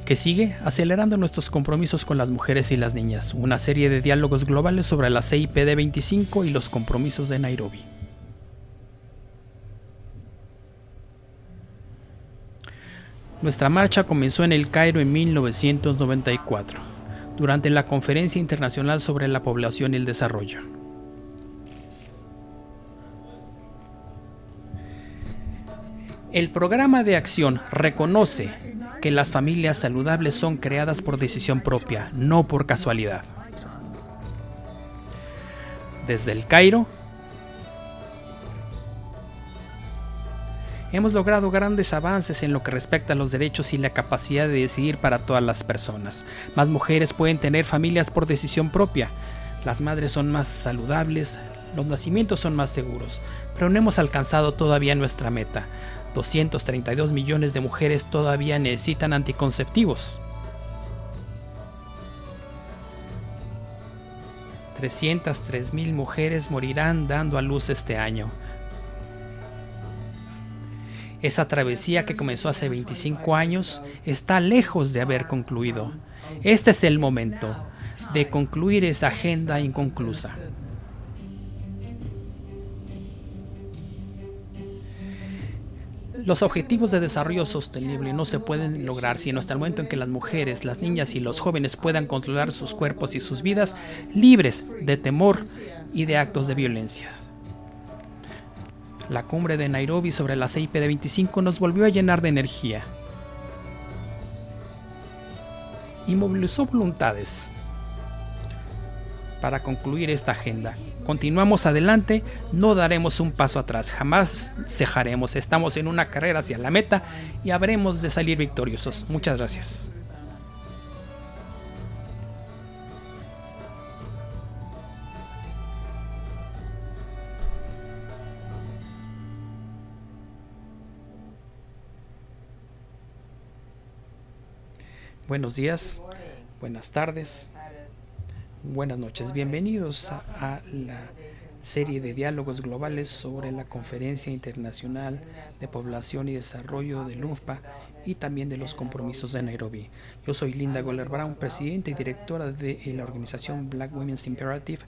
que sigue acelerando nuestros compromisos con las mujeres y las niñas, una serie de diálogos globales sobre la CIPD 25 y los compromisos de Nairobi. Nuestra marcha comenzó en El Cairo en 1994, durante la Conferencia Internacional sobre la Población y el Desarrollo. El programa de acción reconoce que las familias saludables son creadas por decisión propia, no por casualidad. Desde El Cairo, hemos logrado grandes avances en lo que respecta a los derechos y la capacidad de decidir para todas las personas. Más mujeres pueden tener familias por decisión propia. Las madres son más saludables, los nacimientos son más seguros, pero no hemos alcanzado todavía nuestra meta. 232 millones de mujeres todavía necesitan anticonceptivos. 303,000 mujeres morirán dando a luz este año. Esa travesía que comenzó hace 25 años está lejos de haber concluido. Este es el momento de concluir esa agenda inconclusa. Los objetivos de desarrollo sostenible no se pueden lograr sino hasta el momento en que las mujeres, las niñas y los jóvenes puedan controlar sus cuerpos y sus vidas libres de temor y de actos de violencia. La cumbre de Nairobi sobre la CIPD 25 nos volvió a llenar de energía y movilizó voluntades para concluir esta agenda. Continuamos adelante, no daremos un paso atrás, jamás cejaremos. Estamos en una carrera hacia la meta y habremos de salir victoriosos. Muchas gracias. Buenos días, buenas tardes, buenas noches. Bienvenidos a la serie de diálogos globales sobre la Conferencia Internacional de Población y Desarrollo del UNFPA y también de los compromisos de Nairobi. Yo soy Linda Goller Brown, presidenta y directora de la organización Black Women's Imperative,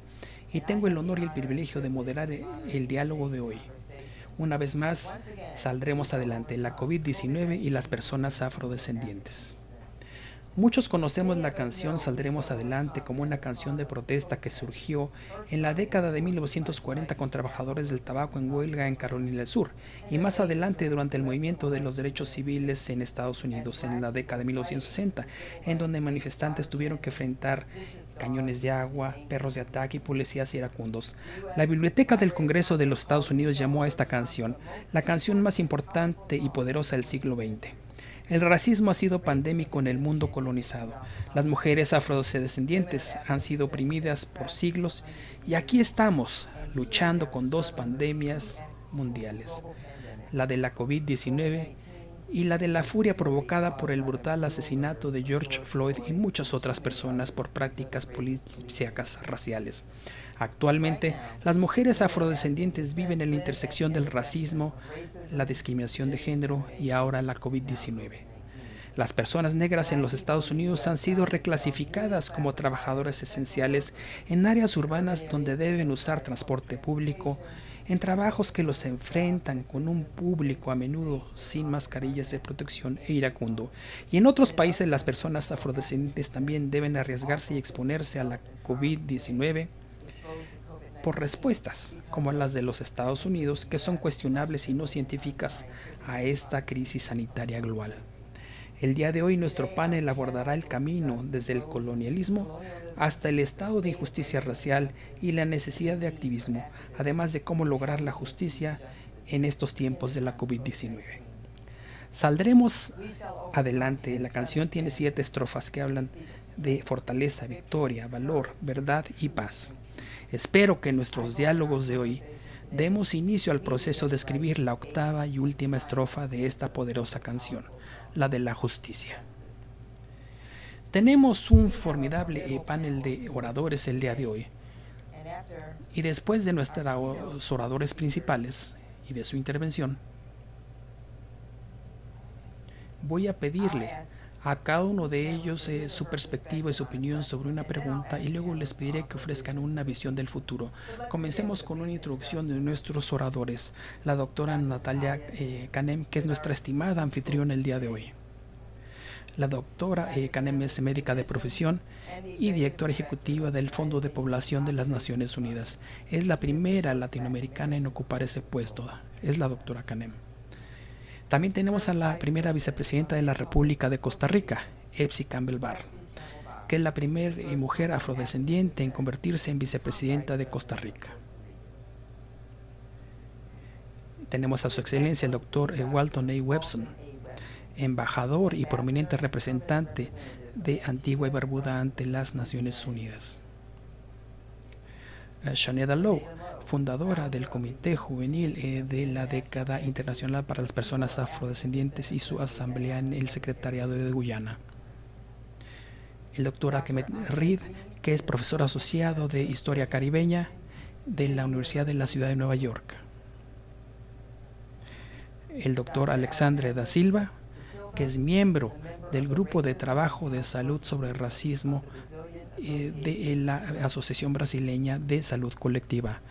y tengo el honor y el privilegio de moderar el diálogo de hoy. Una vez más, saldremos adelante, la COVID-19 y las personas afrodescendientes. Muchos conocemos la canción Saldremos Adelante como una canción de protesta que surgió en la década de 1940 con trabajadores del tabaco en huelga en Carolina del Sur y más adelante durante el movimiento de los derechos civiles en Estados Unidos en la década de 1960, en donde manifestantes tuvieron que enfrentar cañones de agua, perros de ataque y policías iracundos. La Biblioteca del Congreso de los Estados Unidos llamó a esta canción la canción más importante y poderosa del siglo XX. El racismo ha sido pandémico en el mundo colonizado. Las mujeres afrodescendientes han sido oprimidas por siglos y aquí estamos luchando con dos pandemias mundiales, la de la COVID-19 y la de la furia provocada por el brutal asesinato de George Floyd y muchas otras personas por prácticas policíacas raciales. Actualmente, las mujeres afrodescendientes viven en la intersección del racismo, la discriminación de género y ahora la COVID-19. Las personas negras en los Estados Unidos han sido reclasificadas como trabajadoras esenciales en áreas urbanas donde deben usar transporte público, en trabajos que los enfrentan con un público a menudo sin mascarillas de protección e iracundo. Y en otros países las personas afrodescendientes también deben arriesgarse y exponerse a la COVID-19 por respuestas como las de los Estados Unidos, que son cuestionables y no científicas a esta crisis sanitaria global. El día de hoy nuestro panel abordará el camino desde el colonialismo hasta el estado de injusticia racial y la necesidad de activismo, además de cómo lograr la justicia en estos tiempos de la COVID-19. Saldremos adelante. La canción tiene 7 estrofas que hablan de fortaleza, victoria, valor, verdad y paz. Espero que en nuestros diálogos de hoy demos inicio al proceso de escribir la 8ª y última estrofa de esta poderosa canción, la de la justicia. Tenemos un formidable panel de oradores el día de hoy, y después de nuestros oradores principales y de su intervención, voy a pedirle a cada uno de ellos su perspectiva y su opinión sobre una pregunta y luego les pediré que ofrezcan una visión del futuro. Comencemos con una introducción de nuestros oradores, la doctora Natalia Kanem, que es nuestra estimada anfitriona el día de hoy. La doctora Kanem es médica de profesión y directora ejecutiva del Fondo de Población de las Naciones Unidas. Es la primera latinoamericana en ocupar ese puesto, es la doctora Kanem. También tenemos a la primera vicepresidenta de la República de Costa Rica, Epsi Campbell Barr, que es la primera mujer afrodescendiente en convertirse en vicepresidenta de Costa Rica. Tenemos a su excelencia el doctor Walton A. Webson, embajador y prominente representante de Antigua y Barbuda ante las Naciones Unidas. Shaneda Lowe, fundadora del Comité Juvenil de la Década Internacional para las Personas Afrodescendientes y su asamblea en el Secretariado de Guyana. El doctor Ahmed Reed, que es profesor asociado de Historia Caribeña de la Universidad de la Ciudad de Nueva York. El doctor Alexandre da Silva, que es miembro del Grupo de Trabajo de Salud sobre Racismo de la Asociación Brasileña de Salud Colectiva.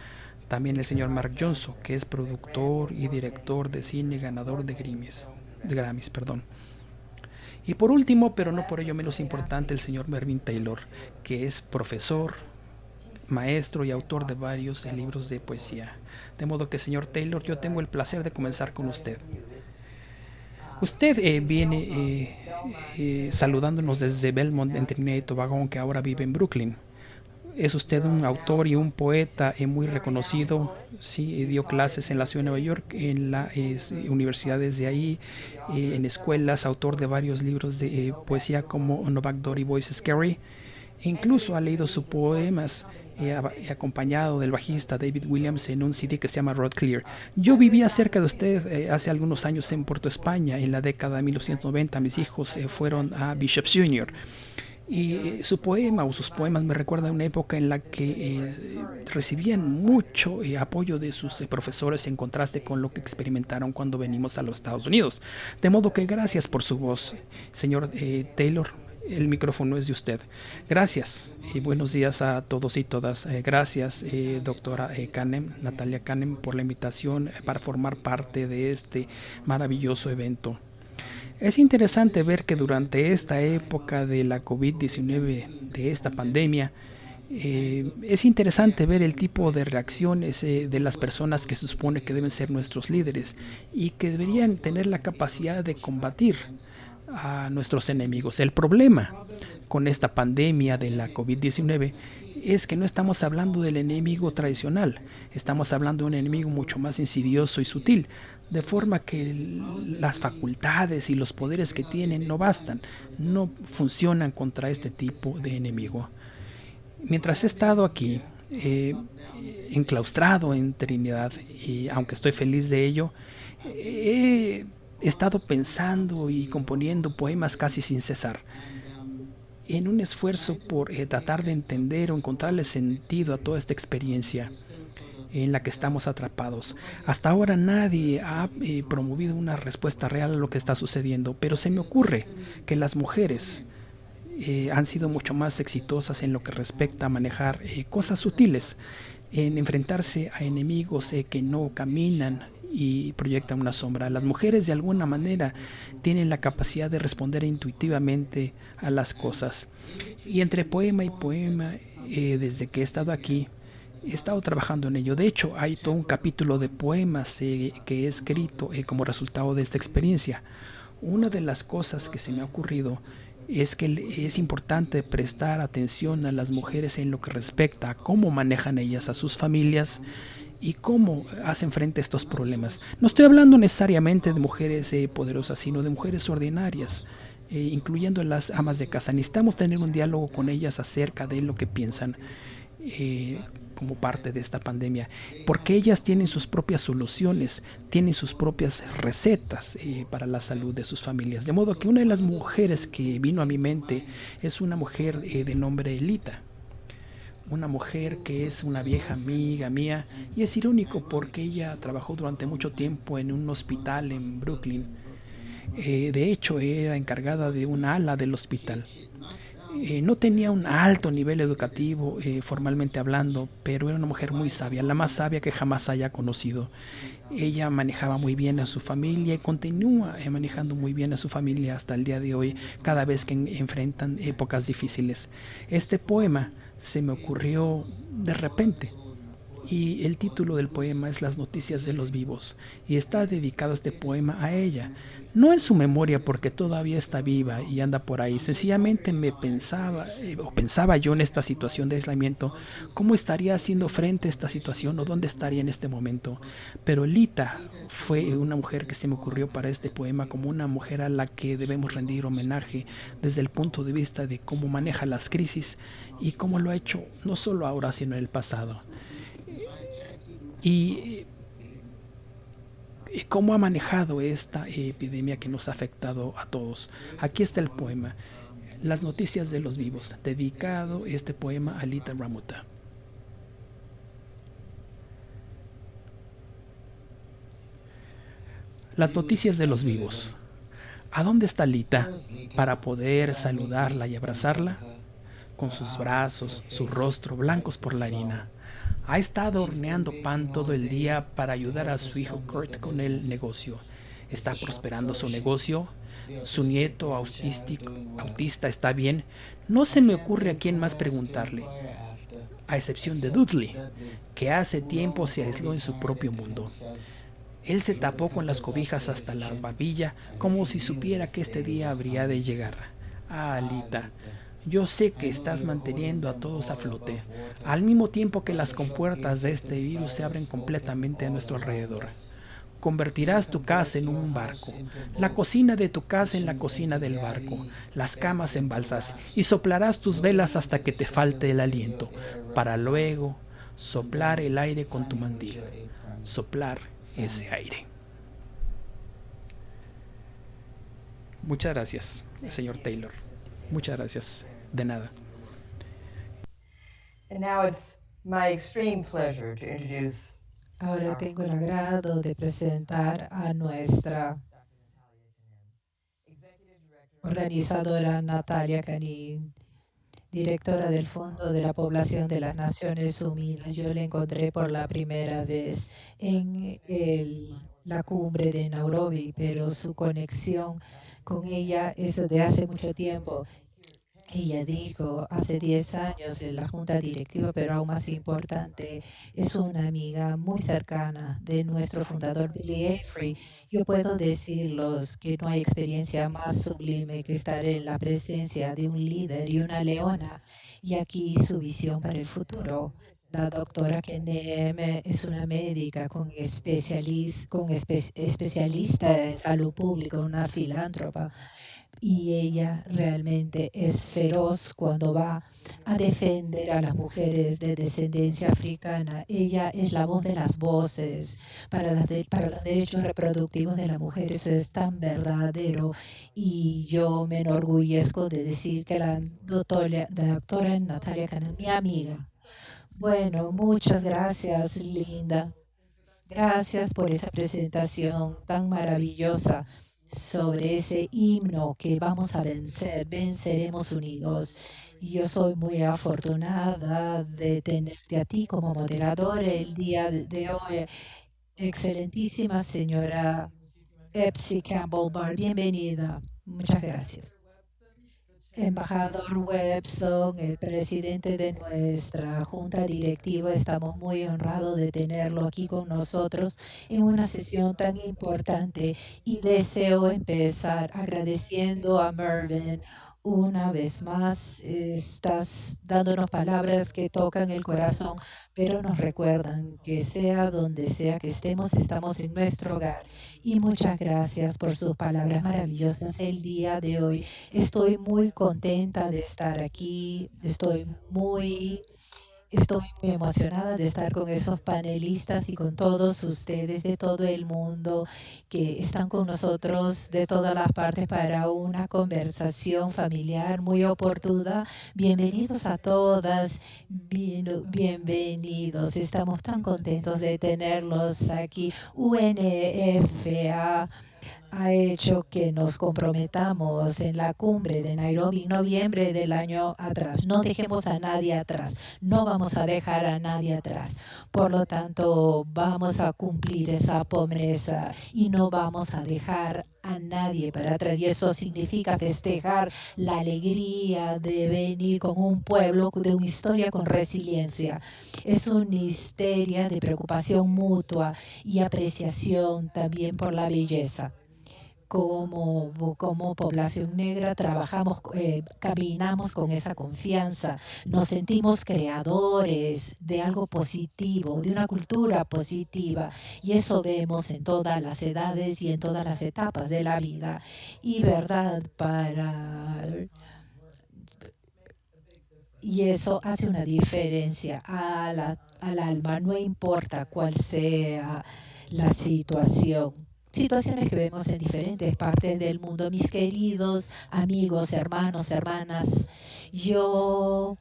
También el señor Mark Johnson, que es productor y director de cine, ganador de Grammys. Y por último, pero no por ello menos importante, el señor Mervyn Taylor, que es profesor, maestro y autor de varios libros de poesía. De modo que, señor Taylor, yo tengo el placer de comenzar con usted. Usted viene saludándonos desde Belmont, en Trinidad y Tobago, aunque ahora vive en Brooklyn. Es usted un autor y un poeta muy reconocido. Sí, dio clases en la ciudad de Nueva York, en las universidades de ahí, en escuelas, autor de varios libros de poesía como No Backdoor y Voice Scary. Incluso ha leído sus poemas acompañado del bajista David Williams en un CD que se llama Road Clear. Yo vivía cerca de usted hace algunos años en Puerto España, en la década de 1990. Mis hijos fueron a Bishop's Junior. Y su poema o sus poemas me recuerdan una época en la que recibían mucho apoyo de sus profesores en contraste con lo que experimentaron cuando venimos a los Estados Unidos. De modo que gracias por su voz, señor Taylor. El micrófono es de usted. Gracias y buenos días a todos y todas. Gracias, doctora Kanem, Natalia Kanem, por la invitación para formar parte de este maravilloso evento. Es interesante ver que durante esta época de la COVID-19, de esta pandemia, es interesante ver el tipo de reacciones de las personas que se supone que deben ser nuestros líderes y que deberían tener la capacidad de combatir a nuestros enemigos. El problema con esta pandemia de la COVID-19 es que no estamos hablando del enemigo tradicional, estamos hablando de un enemigo mucho más insidioso y sutil, de forma que las facultades y los poderes que tienen no bastan, no funcionan contra este tipo de enemigo. Mientras he estado aquí, enclaustrado en Trinidad, y aunque estoy feliz de ello, he estado pensando y componiendo poemas casi sin cesar, en un esfuerzo por tratar de entender o encontrarle sentido a toda esta experiencia en la que estamos atrapados. Hasta ahora nadie ha promovido una respuesta real a lo que está sucediendo, pero se me ocurre que las mujeres han sido mucho más exitosas en lo que respecta a manejar cosas sutiles, en enfrentarse a enemigos que no caminan y proyectan una sombra. Las mujeres de alguna manera tienen la capacidad de responder intuitivamente a las cosas. Y entre poema y poema, desde que he estado aquí, he estado trabajando en ello. De hecho, hay todo un capítulo de poemas que he escrito como resultado de esta experiencia. Una de las cosas que se me ha ocurrido es que es importante prestar atención a las mujeres en lo que respecta a cómo manejan ellas a sus familias y cómo hacen frente a estos problemas. No estoy hablando necesariamente de mujeres poderosas, sino de mujeres ordinarias, incluyendo las amas de casa. Necesitamos tener un diálogo con ellas acerca de lo que piensan como parte de esta pandemia, porque ellas tienen sus propias soluciones, tienen sus propias recetas para la salud de sus familias. De modo que una de las mujeres que vino a mi mente es una mujer de nombre Elita, una mujer que es una vieja amiga mía, y es irónico porque ella trabajó durante mucho tiempo en un hospital en Brooklyn. De hecho, era encargada de una ala del hospital. No tenía un alto nivel educativo, formalmente hablando, pero era una mujer muy sabia, la más sabia que jamás haya conocido. Ella manejaba muy bien a su familia y continúa manejando muy bien a su familia hasta el día de hoy, cada vez que enfrentan épocas difíciles. Este poema se me ocurrió de repente, y el título del poema es Las noticias de los vivos, y está dedicado este poema a ella. No en su memoria porque todavía está viva y anda por ahí, sencillamente me pensaba, o pensaba yo en esta situación de aislamiento, cómo estaría haciendo frente a esta situación o dónde estaría en este momento. Pero Lita fue una mujer que se me ocurrió para este poema como una mujer a la que debemos rendir homenaje desde el punto de vista de cómo maneja las crisis y cómo lo ha hecho no solo ahora sino en el pasado. Y cómo ha manejado esta epidemia que nos ha afectado a todos. Aquí está el poema, Las noticias de los vivos, dedicado este poema a Lita Ramuta. Las noticias de los vivos. ¿A dónde está Lita para poder saludarla y abrazarla? Con sus brazos, su rostro blancos por la harina. Ha estado horneando pan todo el día para ayudar a su hijo Kurt con el negocio. ¿Está prosperando su negocio? ¿Su nieto autista está bien? No se me ocurre a quién más preguntarle, a excepción de Dudley, que hace tiempo se aisló en su propio mundo. Él se tapó con las cobijas hasta la barbilla, como si supiera que este día habría de llegar. Ah, Alita, yo sé que estás manteniendo a todos a flote, al mismo tiempo que las compuertas de este virus se abren completamente a nuestro alrededor. Convertirás tu casa en un barco, la cocina de tu casa en la cocina del barco, las camas en balsas, y soplarás tus velas hasta que te falte el aliento, para luego soplar el aire con tu mandil, soplar ese aire. Muchas gracias, señor Taylor. Muchas gracias. De nada. And now it's my extreme pleasure to introduce Ahora our tengo el agrado de presentar a nuestra organizadora Natalia Canin, directora del Fondo de la Población de las Naciones Unidas. Yo la encontré por la primera vez en la cumbre de Nairobi, pero su conexión con ella es de hace mucho tiempo. Ella dijo hace 10 años en la junta directiva, pero aún más importante, es una amiga muy cercana de nuestro fundador Billy Avery. Yo puedo decirles que no hay experiencia más sublime que estar en la presencia de un líder y una leona, y aquí su visión para el futuro. La doctora Kenem es una médica especialista en salud pública, una filántropa, y ella realmente es feroz cuando va a defender a las mujeres de descendencia africana. Ella es la voz de las voces para los derechos reproductivos de la mujer. Eso es tan verdadero, y yo me enorgullezco de decir que la doctora Natalia Cana, mi amiga. Bueno, muchas gracias, Linda. Gracias por esa presentación tan maravillosa sobre ese himno que vamos a vencer, venceremos unidos. Y yo soy muy afortunada de tenerte a ti como moderador el día de hoy. Excelentísima señora Epsi Campbell Bar, bienvenida. Muchas gracias. Embajador Webson, el presidente de nuestra junta directiva, estamos muy honrados de tenerlo aquí con nosotros en una sesión tan importante, y deseo empezar agradeciendo a Mervyn. Una vez más, estás dándonos palabras que tocan el corazón, pero nos recuerdan que sea donde sea que estemos, estamos en nuestro hogar. Y muchas gracias por sus palabras maravillosas el día de hoy. Estoy muy contenta de estar aquí, estoy muy emocionada de estar con esos panelistas y con todos ustedes de todo el mundo que están con nosotros de todas las partes para una conversación familiar muy oportuna. Bienvenidos a todas, bienvenidos. Estamos tan contentos de tenerlos aquí. UNFA ha hecho que nos comprometamos en la cumbre de Nairobi en noviembre del año atrás. No dejemos a nadie atrás, no vamos a dejar a nadie atrás. Por lo tanto, vamos a cumplir esa promesa y no vamos a dejar a nadie para atrás. Y eso significa festejar la alegría de venir con un pueblo de una historia con resiliencia. Es una histeria de preocupación mutua y apreciación también por la belleza. Como población negra trabajamos, caminamos con esa confianza, nos sentimos creadores de algo positivo, de una cultura positiva, y eso vemos en todas las edades y en todas las etapas de la vida. Y verdad, y eso hace una diferencia al alma, no importa cuál sea la situación. Situaciones que vemos en diferentes partes del mundo. Mis queridos amigos, hermanos, hermanas, yo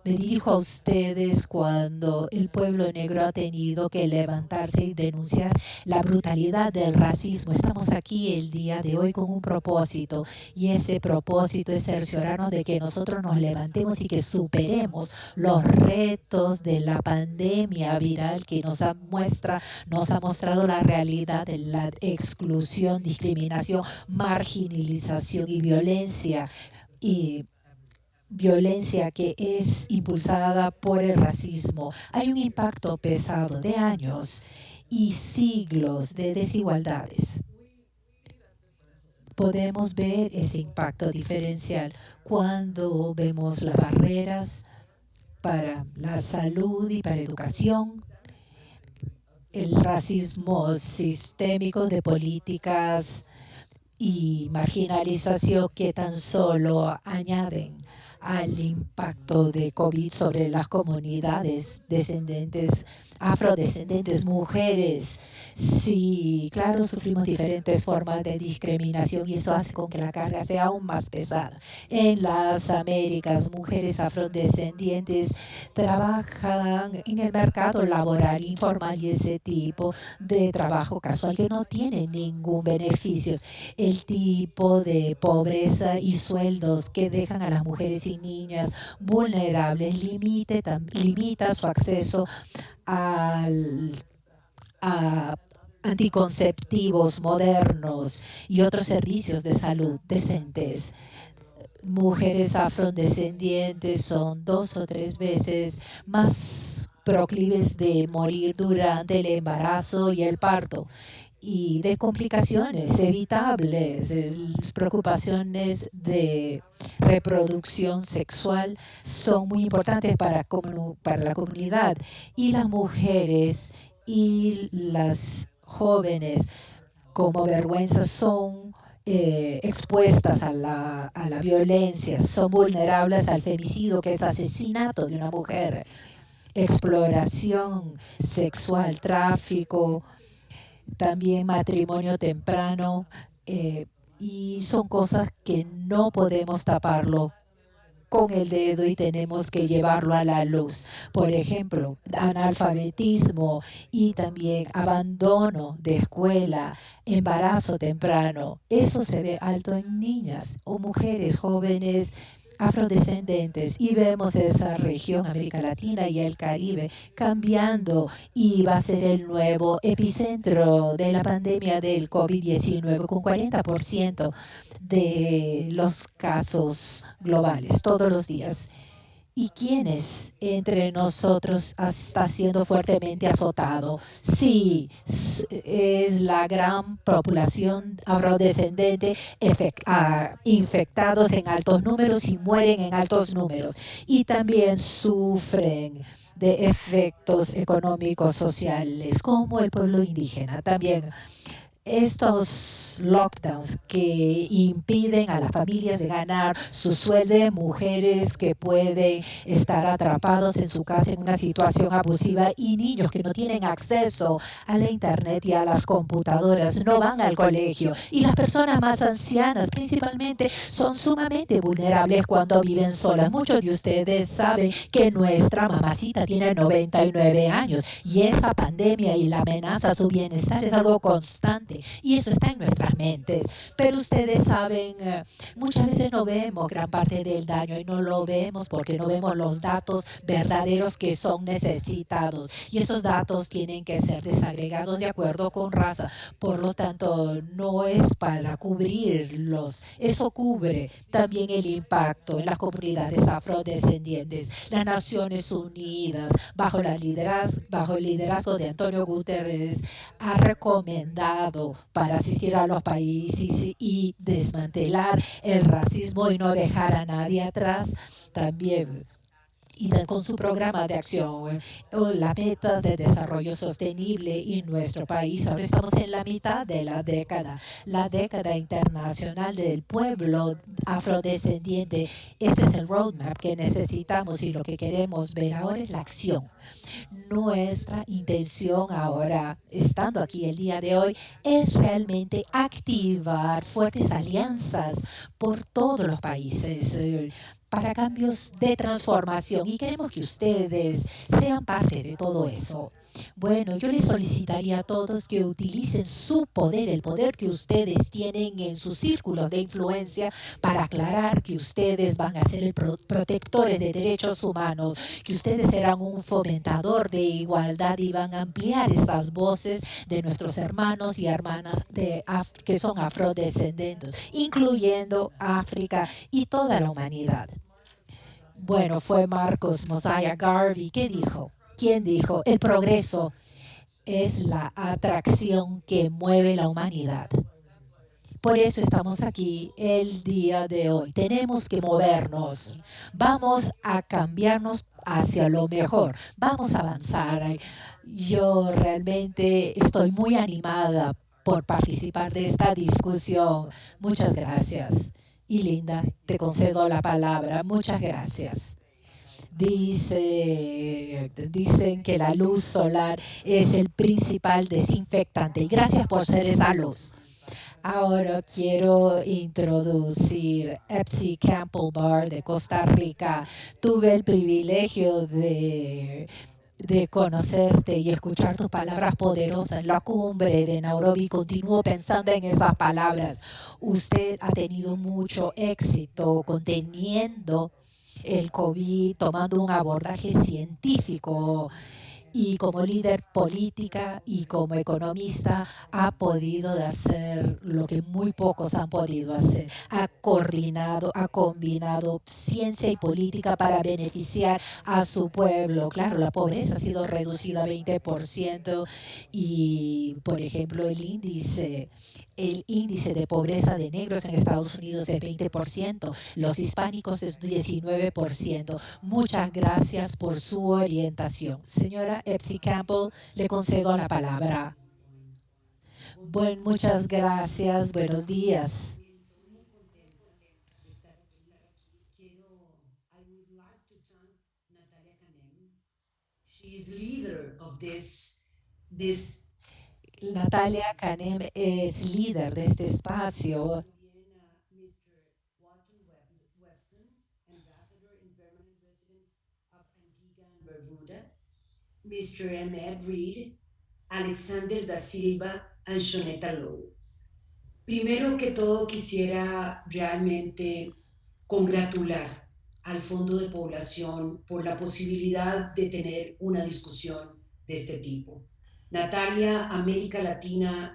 me dirijo a ustedes cuando el pueblo negro ha tenido que levantarse y denunciar la brutalidad del racismo. Estamos aquí el día de hoy con un propósito, y ese propósito es cerciorarnos de que nosotros nos levantemos y que superemos los retos de la pandemia viral que nos ha mostrado la realidad de la exclusión, discriminación, marginalización y violencia. Violencia que es impulsada por el racismo. Hay un impacto pesado de años y siglos de desigualdades. Podemos ver ese impacto diferencial cuando vemos las barreras para la salud y para la educación, el racismo sistémico de políticas y marginalización que tan solo añaden al impacto de COVID sobre las comunidades descendentes, afrodescendentes, mujeres. Sí, claro, sufrimos diferentes formas de discriminación y eso hace con que la carga sea aún más pesada. En las Américas, mujeres afrodescendientes trabajan en el mercado laboral informal y ese tipo de trabajo casual que no tiene ningún beneficio. El tipo de pobreza y sueldos que dejan a las mujeres y niñas vulnerables limita su acceso a anticonceptivos modernos y otros servicios de salud decentes. Mujeres afrodescendientes son 2 o 3 veces más proclives de morir durante el embarazo y el parto, y de complicaciones evitables. Preocupaciones de reproducción sexual son muy importantes para la comunidad, y las mujeres y las jóvenes como vergüenza son expuestas a la violencia, son vulnerables al femicidio, que es asesinato de una mujer, exploración sexual, tráfico, también matrimonio temprano, y son cosas que no podemos taparlo con el dedo y tenemos que llevarlo a la luz. Por ejemplo, analfabetismo y también abandono de escuela, embarazo temprano. Eso se ve alto en niñas o mujeres jóvenes afrodescendentes, y vemos esa región, América Latina y el Caribe, cambiando, y va a ser el nuevo epicentro de la pandemia del COVID-19 con 40% de los casos globales todos los días. ¿Y quiénes entre nosotros está siendo fuertemente azotado? Sí, es la gran población afrodescendente infectados en altos números y mueren en altos números. Y también sufren de efectos económicos sociales, como el pueblo indígena. También estos lockdowns que impiden a las familias de ganar su sueldo, mujeres que pueden estar atrapados en su casa en una situación abusiva, y niños que no tienen acceso a la internet y a las computadoras, no van al colegio, y las personas más ancianas principalmente son sumamente vulnerables cuando viven solas. Muchos de ustedes saben que nuestra mamacita tiene 99 años y esa pandemia y la amenaza a su bienestar es algo constante importante y eso está en nuestras mentes. Pero ustedes saben, muchas veces no vemos gran parte del daño y no lo vemos porque no vemos los datos verdaderos que son necesitados. Y esos datos tienen que ser desagregados de acuerdo con raza. Por lo tanto, no es para cubrirlos. Eso cubre también el impacto en las comunidades afrodescendientes. Las Naciones Unidas, bajo el liderazgo de Antonio Guterres, ha recomendado para asistir a los países y desmantelar el racismo y no dejar a nadie atrás. También y con su programa de acción, la meta de desarrollo sostenible en nuestro país. Ahora estamos en la mitad de la década internacional del pueblo afrodescendiente. Este es el roadmap que necesitamos y lo que queremos ver ahora es la acción. Nuestra intención ahora, estando aquí el día de hoy, es realmente activar fuertes alianzas por todos los países para cambios de transformación y queremos que ustedes sean parte de todo eso. Bueno, yo les solicitaría a todos que utilicen su poder, el poder que ustedes tienen en sus círculos de influencia para aclarar que ustedes van a ser el protectores de derechos humanos, que ustedes serán un fomentador de igualdad y van a ampliar esas voces de nuestros hermanos y hermanas que son afrodescendientes, incluyendo África y toda la humanidad. Bueno, fue Marcos Mosiah Garvey. ¿Qué dijo? ¿Quién dijo? El progreso es la atracción que mueve la humanidad. Por eso estamos aquí el día de hoy. Tenemos que movernos. Vamos a cambiarnos hacia lo mejor. Vamos a avanzar. Yo realmente estoy muy animada por participar de esta discusión. Muchas gracias. Y Linda, te concedo la palabra. Muchas gracias. Dicen que la luz solar es el principal desinfectante y gracias por ser esa luz. Ahora quiero introducir Epsi Campbell Bar de Costa Rica. Tuve el privilegio de conocerte y escuchar tus palabras poderosas en la cumbre de Nairobi. Continúo pensando en esas palabras. Usted ha tenido mucho éxito conteniendo el COVID, tomando un abordaje científico y como líder política y como economista ha podido hacer lo que muy pocos han podido hacer. Ha coordinado, ha combinado ciencia y política para beneficiar a su pueblo. Claro, la pobreza ha sido reducida a 20% y, por ejemplo, el índice de pobreza de negros en Estados Unidos es 20%, los hispánicos es 19%. Muchas gracias por su orientación. Señora Epsi Campbell, le concedo la palabra. Bueno, muchas gracias. Buenos días. She is leader of this Natalia Canem es líder de este espacio. Mr. Walton Webson, ambassador and permanent resident of Antigua and Barbuda, Mr. Ahmed Reid, Alexander da Silva, and Shonetta Lowe. Primero que todo quisiera realmente congratular al Fondo de Población por la posibilidad de tener una discusión de este tipo. Natalia, América Latina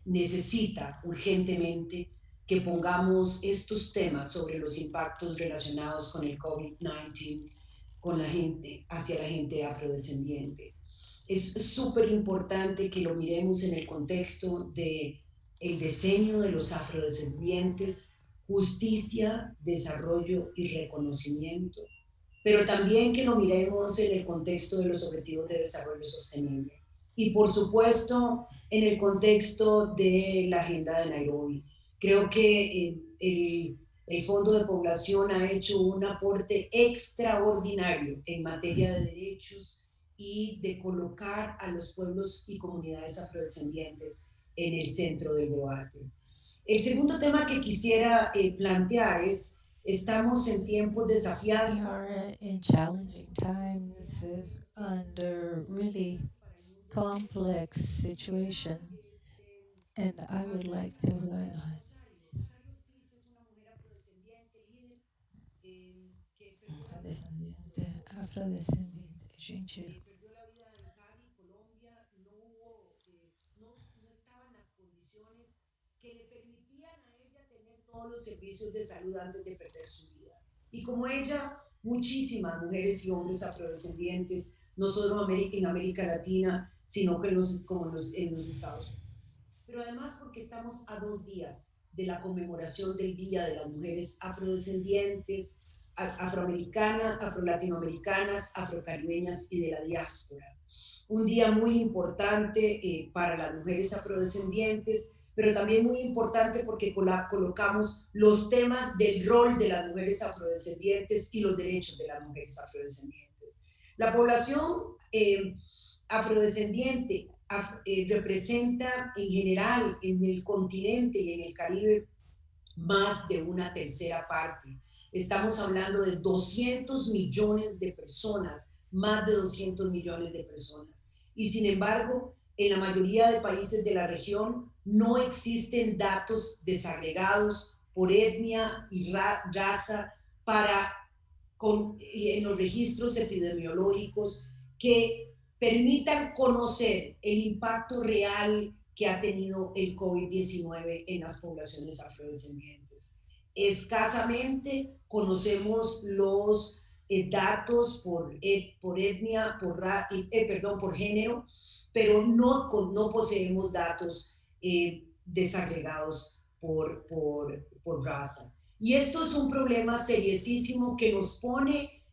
necesita urgentemente que pongamos estos temas sobre los impactos relacionados con el COVID-19 con la gente, hacia la gente afrodescendiente. Es súper importante que lo miremos en el contexto de el diseño de los afrodescendientes, justicia, desarrollo y reconocimiento, pero también que lo miremos en el contexto de los objetivos de desarrollo sostenible y por supuesto en el contexto de la agenda de Nairobi. Creo que el Fondo de Población ha hecho un aporte extraordinario en materia de derechos y de colocar a los pueblos y comunidades afrodescendientes en el centro del debate. El segundo tema que quisiera plantear es, estamos en tiempos desafiantes. We are in challenging times, under really complex situation. And I would like to Hablar de Rosario. Rosario Ortiz es una mujer afrodescendiente, líder, que perdió la vida descendente, durante el afrodescendiente, gente. perdió la vida en Cali, Colombia. No estaban las condiciones que le permitían a ella tener todos los servicios de salud antes de perder su vida. Y como ella, muchísimas mujeres y hombres afrodescendientes, no solo en América Latina, sino que en los Estados Unidos. Pero además porque estamos a 2 días de la conmemoración del Día de las Mujeres Afrodescendientes, afroamericanas, afrolatinoamericanas, afrocaribeñas y de la diáspora. Un día muy importante para las mujeres afrodescendientes, pero también muy importante porque colocamos los temas del rol de las mujeres afrodescendientes y los derechos de las mujeres afrodescendientes. La población afrodescendiente representa en general en el continente y en el Caribe más de una tercera parte. Estamos hablando de 200 millones de personas, más de 200 millones de personas. Y sin embargo, en la mayoría de países de la región no existen datos desagregados por etnia y raza en los registros epidemiológicos que permitan conocer el impacto real que ha tenido el COVID-19 en las poblaciones afrodescendientes. Escasamente conocemos los datos por etnia, por género, pero no poseemos datos desagregados por raza. Y esto es un problema seriosísimo que nos pone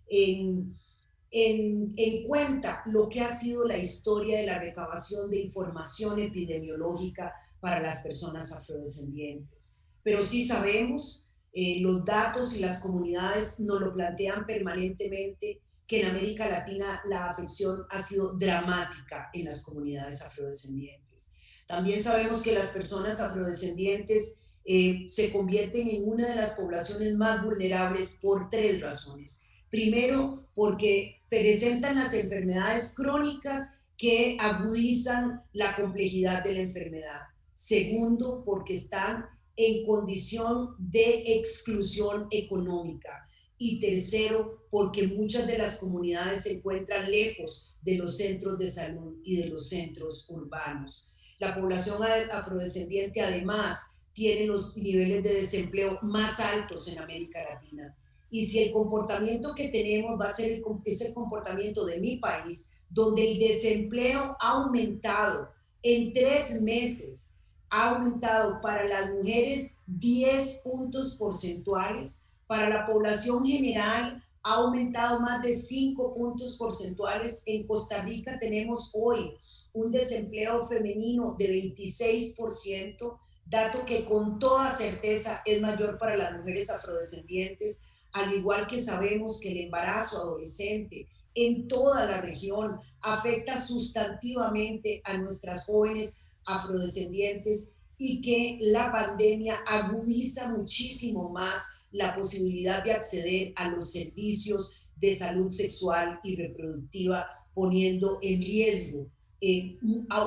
en cuenta lo que ha sido la historia de la recabación de información epidemiológica para las personas afrodescendientes. Pero sí sabemos, los datos y las comunidades nos lo plantean permanentemente, que en América Latina la afección ha sido dramática en las comunidades afrodescendientes. También sabemos que las personas afrodescendientes se convierten en una de las poblaciones más vulnerables por 3 razones. Primero, porque presentan las enfermedades crónicas que agudizan la complejidad de la enfermedad. Segundo, porque están en condición de exclusión económica. Y tercero, porque muchas de las comunidades se encuentran lejos de los centros de salud y de los centros urbanos. La población afrodescendiente además tiene los niveles de desempleo más altos en América Latina. Y si el comportamiento que tenemos es el comportamiento de mi país, donde el desempleo ha aumentado en 3 meses, ha aumentado para las mujeres 10 puntos porcentuales, para la población general ha aumentado más de 5 puntos porcentuales. En Costa Rica tenemos hoy un desempleo femenino de 26%, dato que con toda certeza es mayor para las mujeres afrodescendientes, al igual que sabemos que el embarazo adolescente en toda la región afecta sustantivamente a nuestras jóvenes afrodescendientes y que la pandemia agudiza muchísimo más la posibilidad de acceder a los servicios de salud sexual y reproductiva, poniendo en riesgo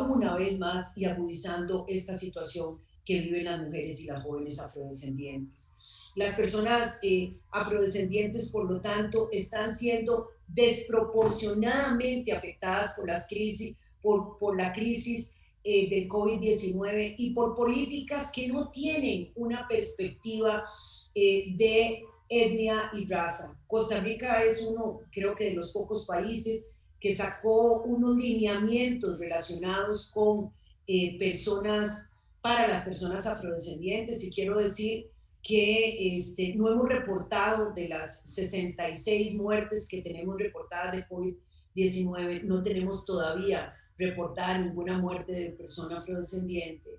una vez más y agudizando esta situación que viven las mujeres y las jóvenes afrodescendientes. Las personas afrodescendientes, por lo tanto, están siendo desproporcionadamente afectadas por la crisis del COVID-19 y por políticas que no tienen una perspectiva de etnia y raza. Costa Rica es uno, creo que de los pocos países que sacó unos lineamientos relacionados con para las personas afrodescendientes, y quiero decir que no hemos reportado de las 66 muertes que tenemos reportadas de COVID-19, no tenemos todavía reportada ninguna muerte de persona afrodescendiente,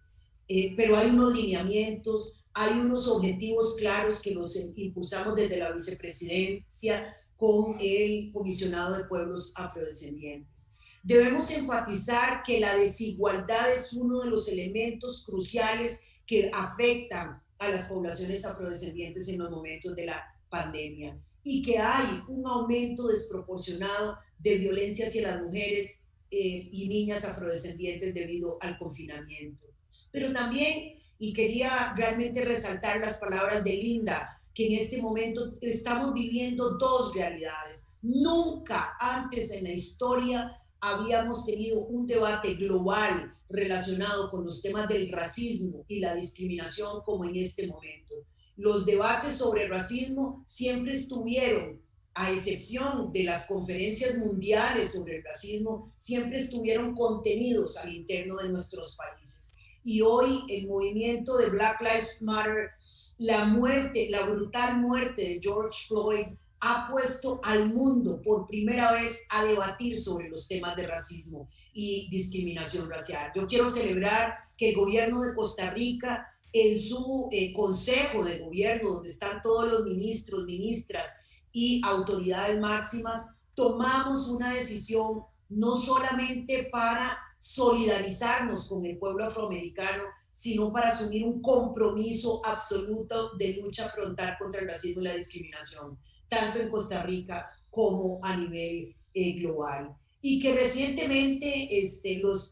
pero hay unos lineamientos, hay unos objetivos claros que los impulsamos desde la vicepresidencia con el comisionado de pueblos afrodescendientes. Debemos enfatizar que la desigualdad es uno de los elementos cruciales que afectan a las poblaciones afrodescendientes en los momentos de la pandemia y que hay un aumento desproporcionado de violencia hacia las mujeres y niñas afrodescendientes debido al confinamiento. pero también, y quería realmente resaltar las palabras de Linda, que en este momento estamos viviendo dos realidades. Nunca antes en la historia habíamos tenido un debate global relacionado con los temas del racismo y la discriminación como en este momento. Los debates sobre racismo siempre estuvieron, a excepción de las conferencias mundiales sobre el racismo, siempre estuvieron contenidos al interno de nuestros países. Y hoy el movimiento de Black Lives Matter, la muerte, la brutal muerte de George Floyd, ha puesto al mundo por primera vez a debatir sobre los temas de racismo y discriminación racial. Yo quiero celebrar que el gobierno de Costa Rica, en su consejo de gobierno, donde están todos los ministros, ministras y autoridades máximas, tomamos una decisión no solamente para solidarizarnos con el pueblo afroamericano, sino para asumir un compromiso absoluto de lucha frontal contra el racismo y la discriminación, tanto en Costa Rica como a nivel global. Y que recientemente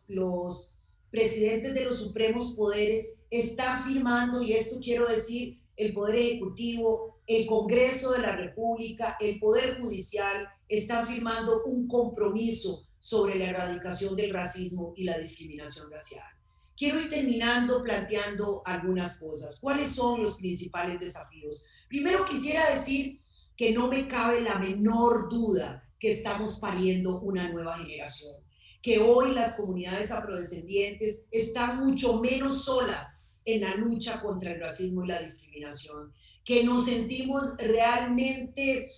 los presidentes de los supremos poderes están firmando, y esto quiero decir, el Poder Ejecutivo, el Congreso de la República, el Poder Judicial, están firmando un compromiso sobre la erradicación del racismo y la discriminación racial. Quiero ir terminando planteando algunas cosas. ¿Cuáles son los principales desafíos? Primero quisiera decir que no me cabe la menor duda que estamos pariendo una nueva generación, que hoy las comunidades afrodescendientes están mucho menos solas en la lucha contra el racismo y la discriminación, que nos sentimos realmente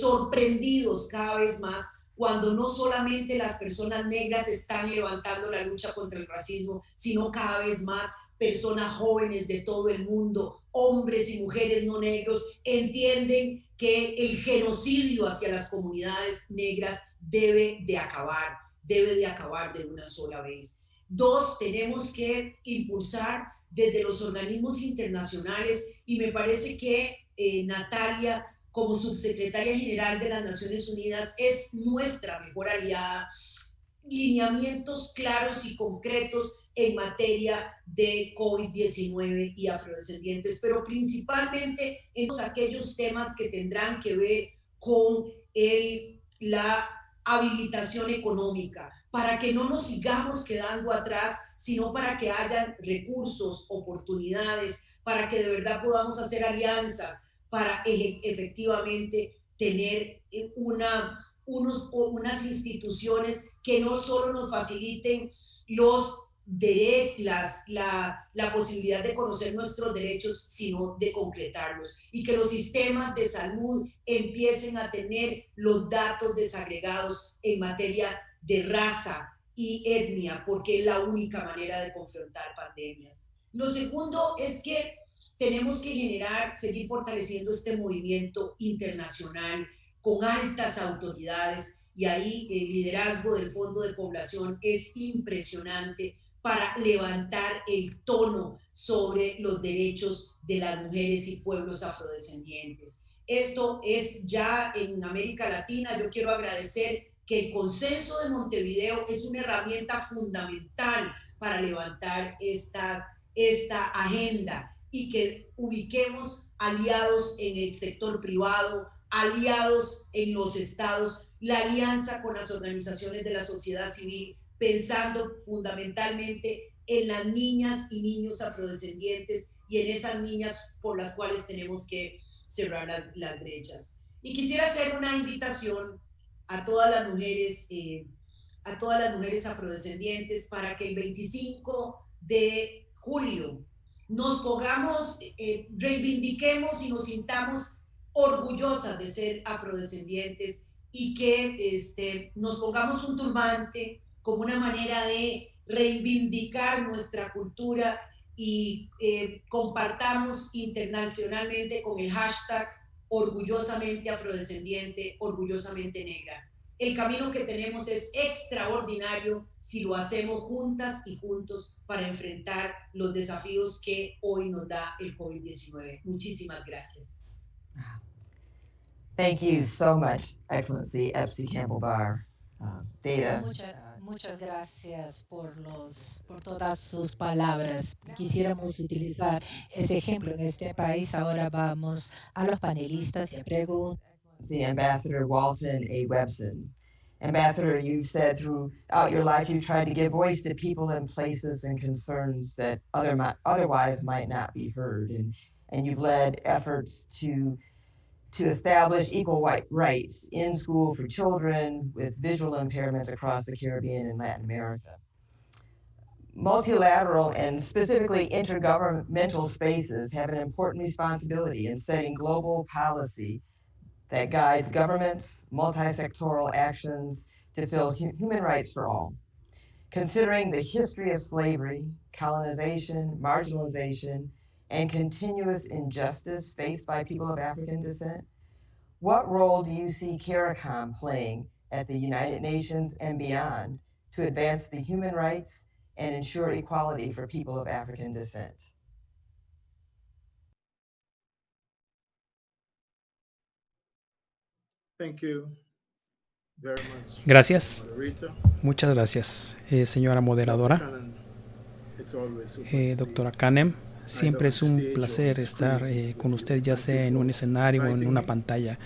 sorprendidos cada vez más cuando no solamente las personas negras están levantando la lucha contra el racismo, sino cada vez más personas jóvenes de todo el mundo, hombres y mujeres no negros, entienden que el genocidio hacia las comunidades negras debe de acabar de una sola vez. Dos, tenemos que impulsar desde los organismos internacionales, y me parece que Natalia, como subsecretaria general de las Naciones Unidas, es nuestra mejor aliada, lineamientos claros y concretos en materia de COVID-19 y afrodescendientes, pero principalmente en todos aquellos temas que tendrán que ver con la habilitación económica, para que no nos sigamos quedando atrás, sino para que hayan recursos, oportunidades, para que de verdad podamos hacer alianzas, para efectivamente tener unas instituciones que no solo nos faciliten la posibilidad de conocer nuestros derechos, sino de concretarlos, y que los sistemas de salud empiecen a tener los datos desagregados en materia de raza y etnia, porque es la única manera de confrontar pandemias. Lo segundo es que tenemos que seguir fortaleciendo este movimiento internacional con altas autoridades, y ahí el liderazgo del Fondo de Población es impresionante para levantar el tono sobre los derechos de las mujeres y pueblos afrodescendientes. Esto es ya en América Latina. Yo quiero agradecer que el Consenso de Montevideo es una herramienta fundamental para levantar esta agenda, y que ubiquemos aliados en el sector privado, aliados en los estados, la alianza con las organizaciones de la sociedad civil, pensando fundamentalmente en las niñas y niños afrodescendientes y en esas niñas por las cuales tenemos que cerrar las brechas. Y quisiera hacer una invitación a todas las mujeres afrodescendientes para que el 25 de julio nos pongamos, reivindiquemos y nos sintamos orgullosas de ser afrodescendientes, y que nos pongamos un turbante como una manera de reivindicar nuestra cultura, y compartamos internacionalmente con el hashtag orgullosamente afrodescendiente, orgullosamente negra. El camino que tenemos es extraordinario si lo hacemos juntas y juntos para enfrentar los desafíos que hoy nos da el COVID-19. Muchísimas gracias. Thank you so much, Excellency Epsie Campbell Barr. data. Muchas gracias por todas sus palabras. Quisiéramos utilizar ese ejemplo en este país. Ahora vamos a los panelistas y a preguntas. The Ambassador Walton A. Webson. Ambassador, you've said throughout your life you tried to give voice to people and places and concerns that otherwise might not be heard, and you've led efforts to establish equal rights in school for children with visual impairments across the Caribbean and Latin America. Multilateral and specifically intergovernmental spaces have an important responsibility in setting global policy that guides governments, multi-sectoral actions to fulfill human rights for all. Considering the history of slavery, colonization, marginalization, and continuous injustice faced by people of African descent, what role do you see CARICOM playing at the United Nations and beyond to advance the human rights and ensure equality for people of African descent? Thank you very much, Gracias. moderator. Muchas gracias, señora moderadora. Cannon, it's always super to be Doctora Canem, siempre es un placer estar con usted, ya sea en un escenario o en una pantalla.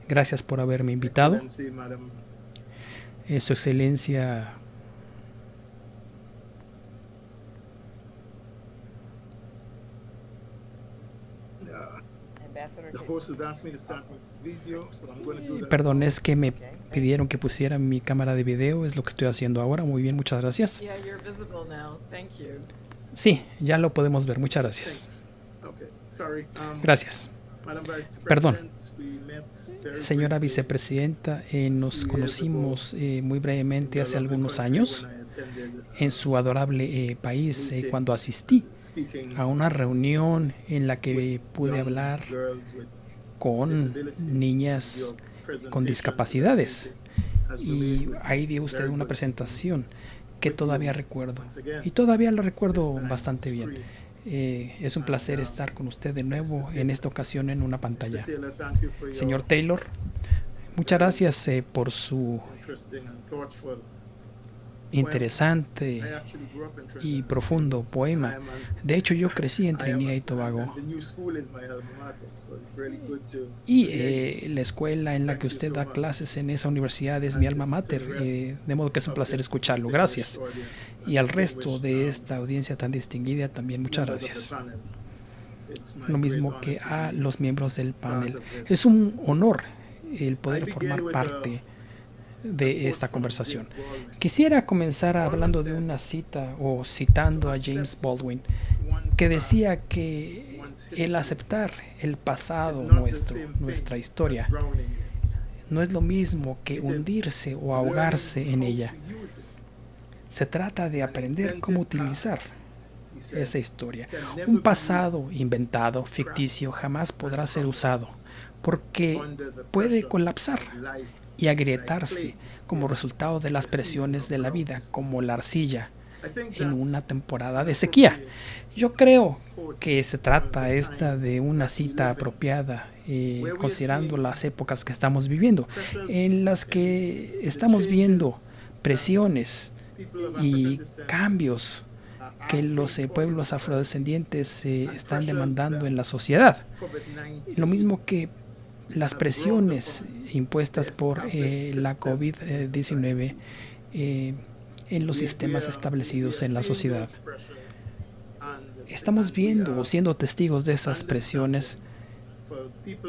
Gracias por haberme invitado. Excellency, Madam. Su Excelencia, The host had asked me to start with video, so I'm going to do that. perdón, es que me pidieron que pusiera mi cámara de video, es lo que estoy haciendo ahora. Muy bien, muchas gracias. Yeah, you're visible now. Thank you. Sí, ya lo podemos ver, muchas gracias. Thanks. Okay, sorry. Gracias. Madam Vice Perdón. President, we met very Señora briefly vicepresidenta, nos conocimos muy brevemente hace algunos años when I attended, en su adorable país cuando asistí speaking a una reunión en la que pude young hablar girls with con disabilities. niñas Your con presentation discapacidades. has Y remained with ahí me. dio It's usted very una good. presentación que todavía recuerdo. Once again, Y todavía la recuerdo this time bastante bien. screen. Es un placer estar con usted de nuevo, en esta ocasión en una pantalla. Mr. Taylor, thank you for your Señor Taylor, muchas gracias por su interesting and thoughtful interesante I actually grew up in Trinidad. y profundo poema. De hecho, yo crecí en Trinidad y Tobago. The new school is my alma mater, so it's really good to Y hear you. la escuela en la que usted da clases en esa universidad es mi alma mater, de modo que es un placer escucharlo. Gracias. Y al resto de esta audiencia tan distinguida también muchas gracias. Lo mismo que a los miembros del panel. Es un honor el poder formar parte de esta conversación. Quisiera comenzar hablando de una cita o citando a James Baldwin, que decía que el aceptar el pasado nuestro, nuestra historia, no es lo mismo que hundirse o ahogarse en ella. Se trata de aprender cómo utilizar esa historia. Un pasado inventado, ficticio, jamás podrá ser usado, porque puede colapsar y agrietarse como resultado de las presiones de la vida, como la arcilla en una temporada de sequía. Yo creo que se trata esta de una cita apropiada, considerando las épocas que estamos viviendo, en las que estamos viendo presiones y cambios que los pueblos afrodescendientes están demandando en la sociedad. Lo mismo que las presiones impuestas por la COVID-19 en los sistemas establecidos en la sociedad. Estamos viendo o siendo testigos de esas presiones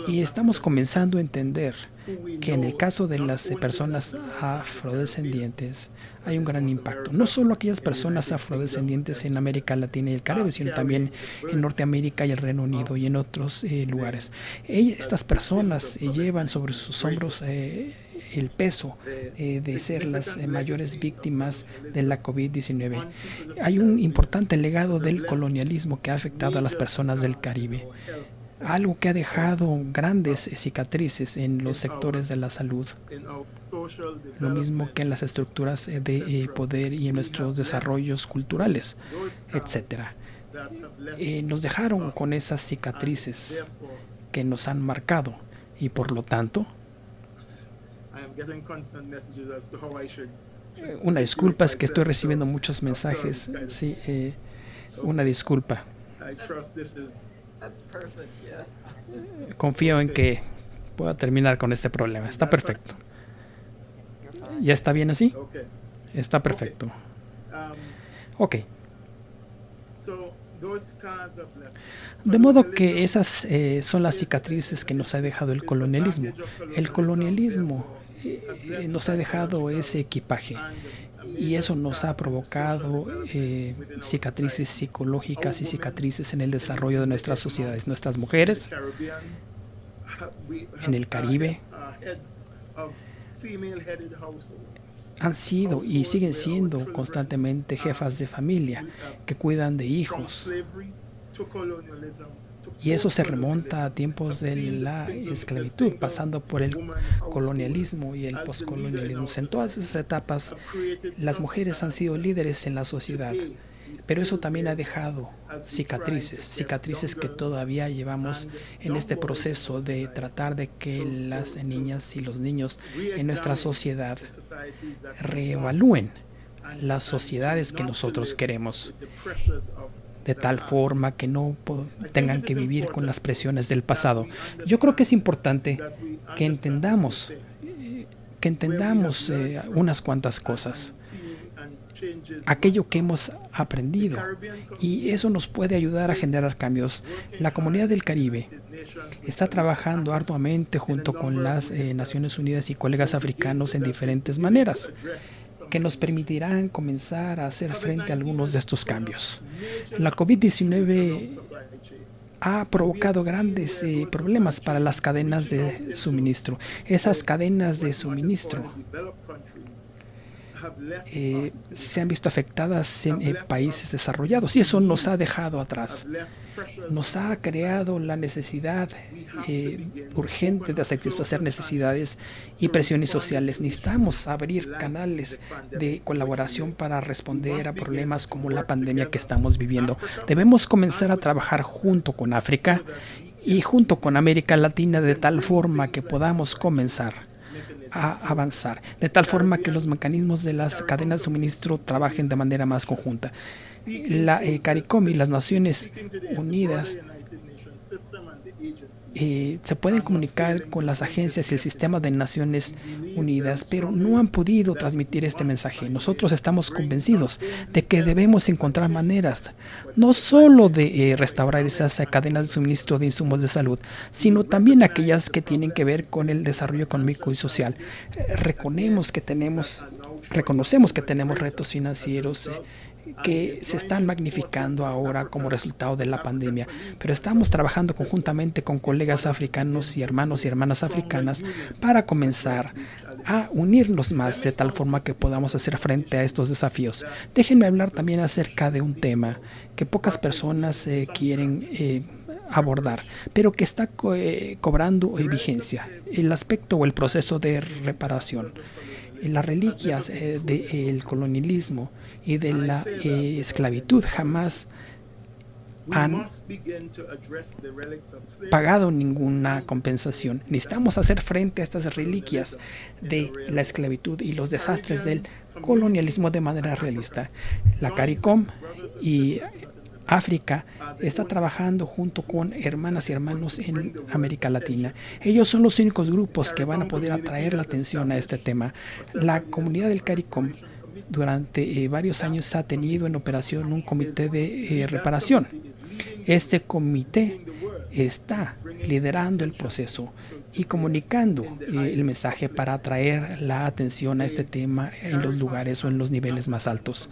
y estamos comenzando a entender que en el caso de las personas afrodescendientes hay un gran impacto. No solo aquellas personas afrodescendientes en América Latina y el Caribe, sino también en Norteamérica y el Reino Unido y en otros lugares. Estas personas llevan sobre sus hombros el peso de ser las mayores víctimas de la COVID-19. Hay un importante legado del colonialismo que ha afectado a las personas del Caribe. Algo que ha dejado grandes cicatrices en los sectores de la salud, lo mismo que en las estructuras de poder y en nuestros desarrollos culturales, etcétera. Nos dejaron con esas cicatrices que nos han marcado y por lo tanto Una disculpa, es que estoy recibiendo muchos mensajes. Sí, una disculpa. That's perfect, yes. Confío en que pueda terminar con este problema. Está perfecto. ¿Ya está bien así? Está perfecto. Ok. De modo que esas son las cicatrices que nos ha dejado el colonialismo. El colonialismo nos ha dejado ese equipaje y eso nos ha provocado cicatrices psicológicas y cicatrices en el desarrollo de nuestras sociedades. Nuestras mujeres en el Caribe han sido y siguen siendo constantemente jefas de familia que cuidan de hijos. Y eso se remonta a tiempos de la esclavitud, pasando por el colonialismo y el poscolonialismo. En todas esas etapas, las mujeres han sido líderes en la sociedad, pero eso también ha dejado cicatrices que todavía llevamos en este proceso de tratar de que las niñas y los niños en nuestra sociedad reevalúen las sociedades que nosotros queremos, de tal forma que no tengan que vivir con las presiones del pasado. Yo creo que es importante que entendamos unas cuantas cosas, aquello que hemos aprendido, y eso nos puede ayudar a generar cambios. La comunidad del Caribe está trabajando arduamente junto con las Naciones Unidas y colegas africanos en diferentes maneras que nos permitirán comenzar a hacer frente a algunos de estos cambios. La COVID-19 ha provocado grandes problemas para las cadenas de suministro. Esas cadenas de suministro se han visto afectadas en países desarrollados y eso nos ha dejado atrás. Nos ha creado la necesidad urgente de satisfacer necesidades y presiones sociales. Necesitamos abrir canales de colaboración para responder a problemas como la pandemia que estamos viviendo. Debemos comenzar a trabajar junto con África y junto con América Latina de tal forma que podamos comenzar a avanzar, de tal forma que los mecanismos de las cadenas de suministro trabajen de manera más conjunta. La CARICOM y las Naciones Unidas se pueden comunicar con las agencias y el sistema de Naciones Unidas, pero no han podido transmitir este mensaje. Nosotros estamos convencidos de que debemos encontrar maneras no solo de restaurar esas cadenas de suministro de insumos de salud, sino también aquellas que tienen que ver con el desarrollo económico y social. Reconocemos que tenemos retos financieros que se están magnificando ahora como resultado de la pandemia, pero estamos trabajando conjuntamente con colegas africanos y hermanas africanas para comenzar a unirnos más de tal forma que podamos hacer frente a estos desafíos. Déjenme hablar también acerca de un tema que pocas personas quieren abordar, pero que está cobrando vigencia: el aspecto o el proceso de reparación. Las reliquias del colonialismo y de la esclavitud jamás han pagado ninguna compensación. Necesitamos hacer frente a estas reliquias de la esclavitud y los desastres del colonialismo de manera realista. La CARICOM y África está trabajando junto con hermanas y hermanos en América Latina. Ellos son los únicos grupos que van a poder atraer la atención a este tema. La comunidad del CARICOM durante varios años ha tenido en operación un comité de reparación. Este comité está liderando el proceso y comunicando el mensaje para atraer la atención a este tema en los lugares o en los niveles más altos.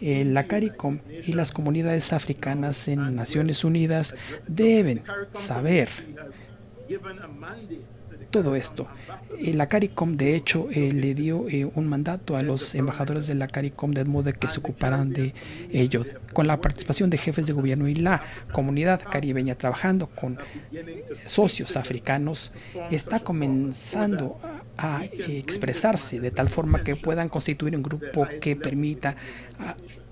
La CARICOM y las comunidades africanas en Naciones Unidas deben saber todo esto. La CARICOM, de hecho, le dio un mandato a los embajadores de la CARICOM de modo que se ocuparan de ello, con la participación de jefes de gobierno, y la comunidad caribeña, trabajando con socios africanos, está comenzando a expresarse de tal forma que puedan constituir un grupo que permita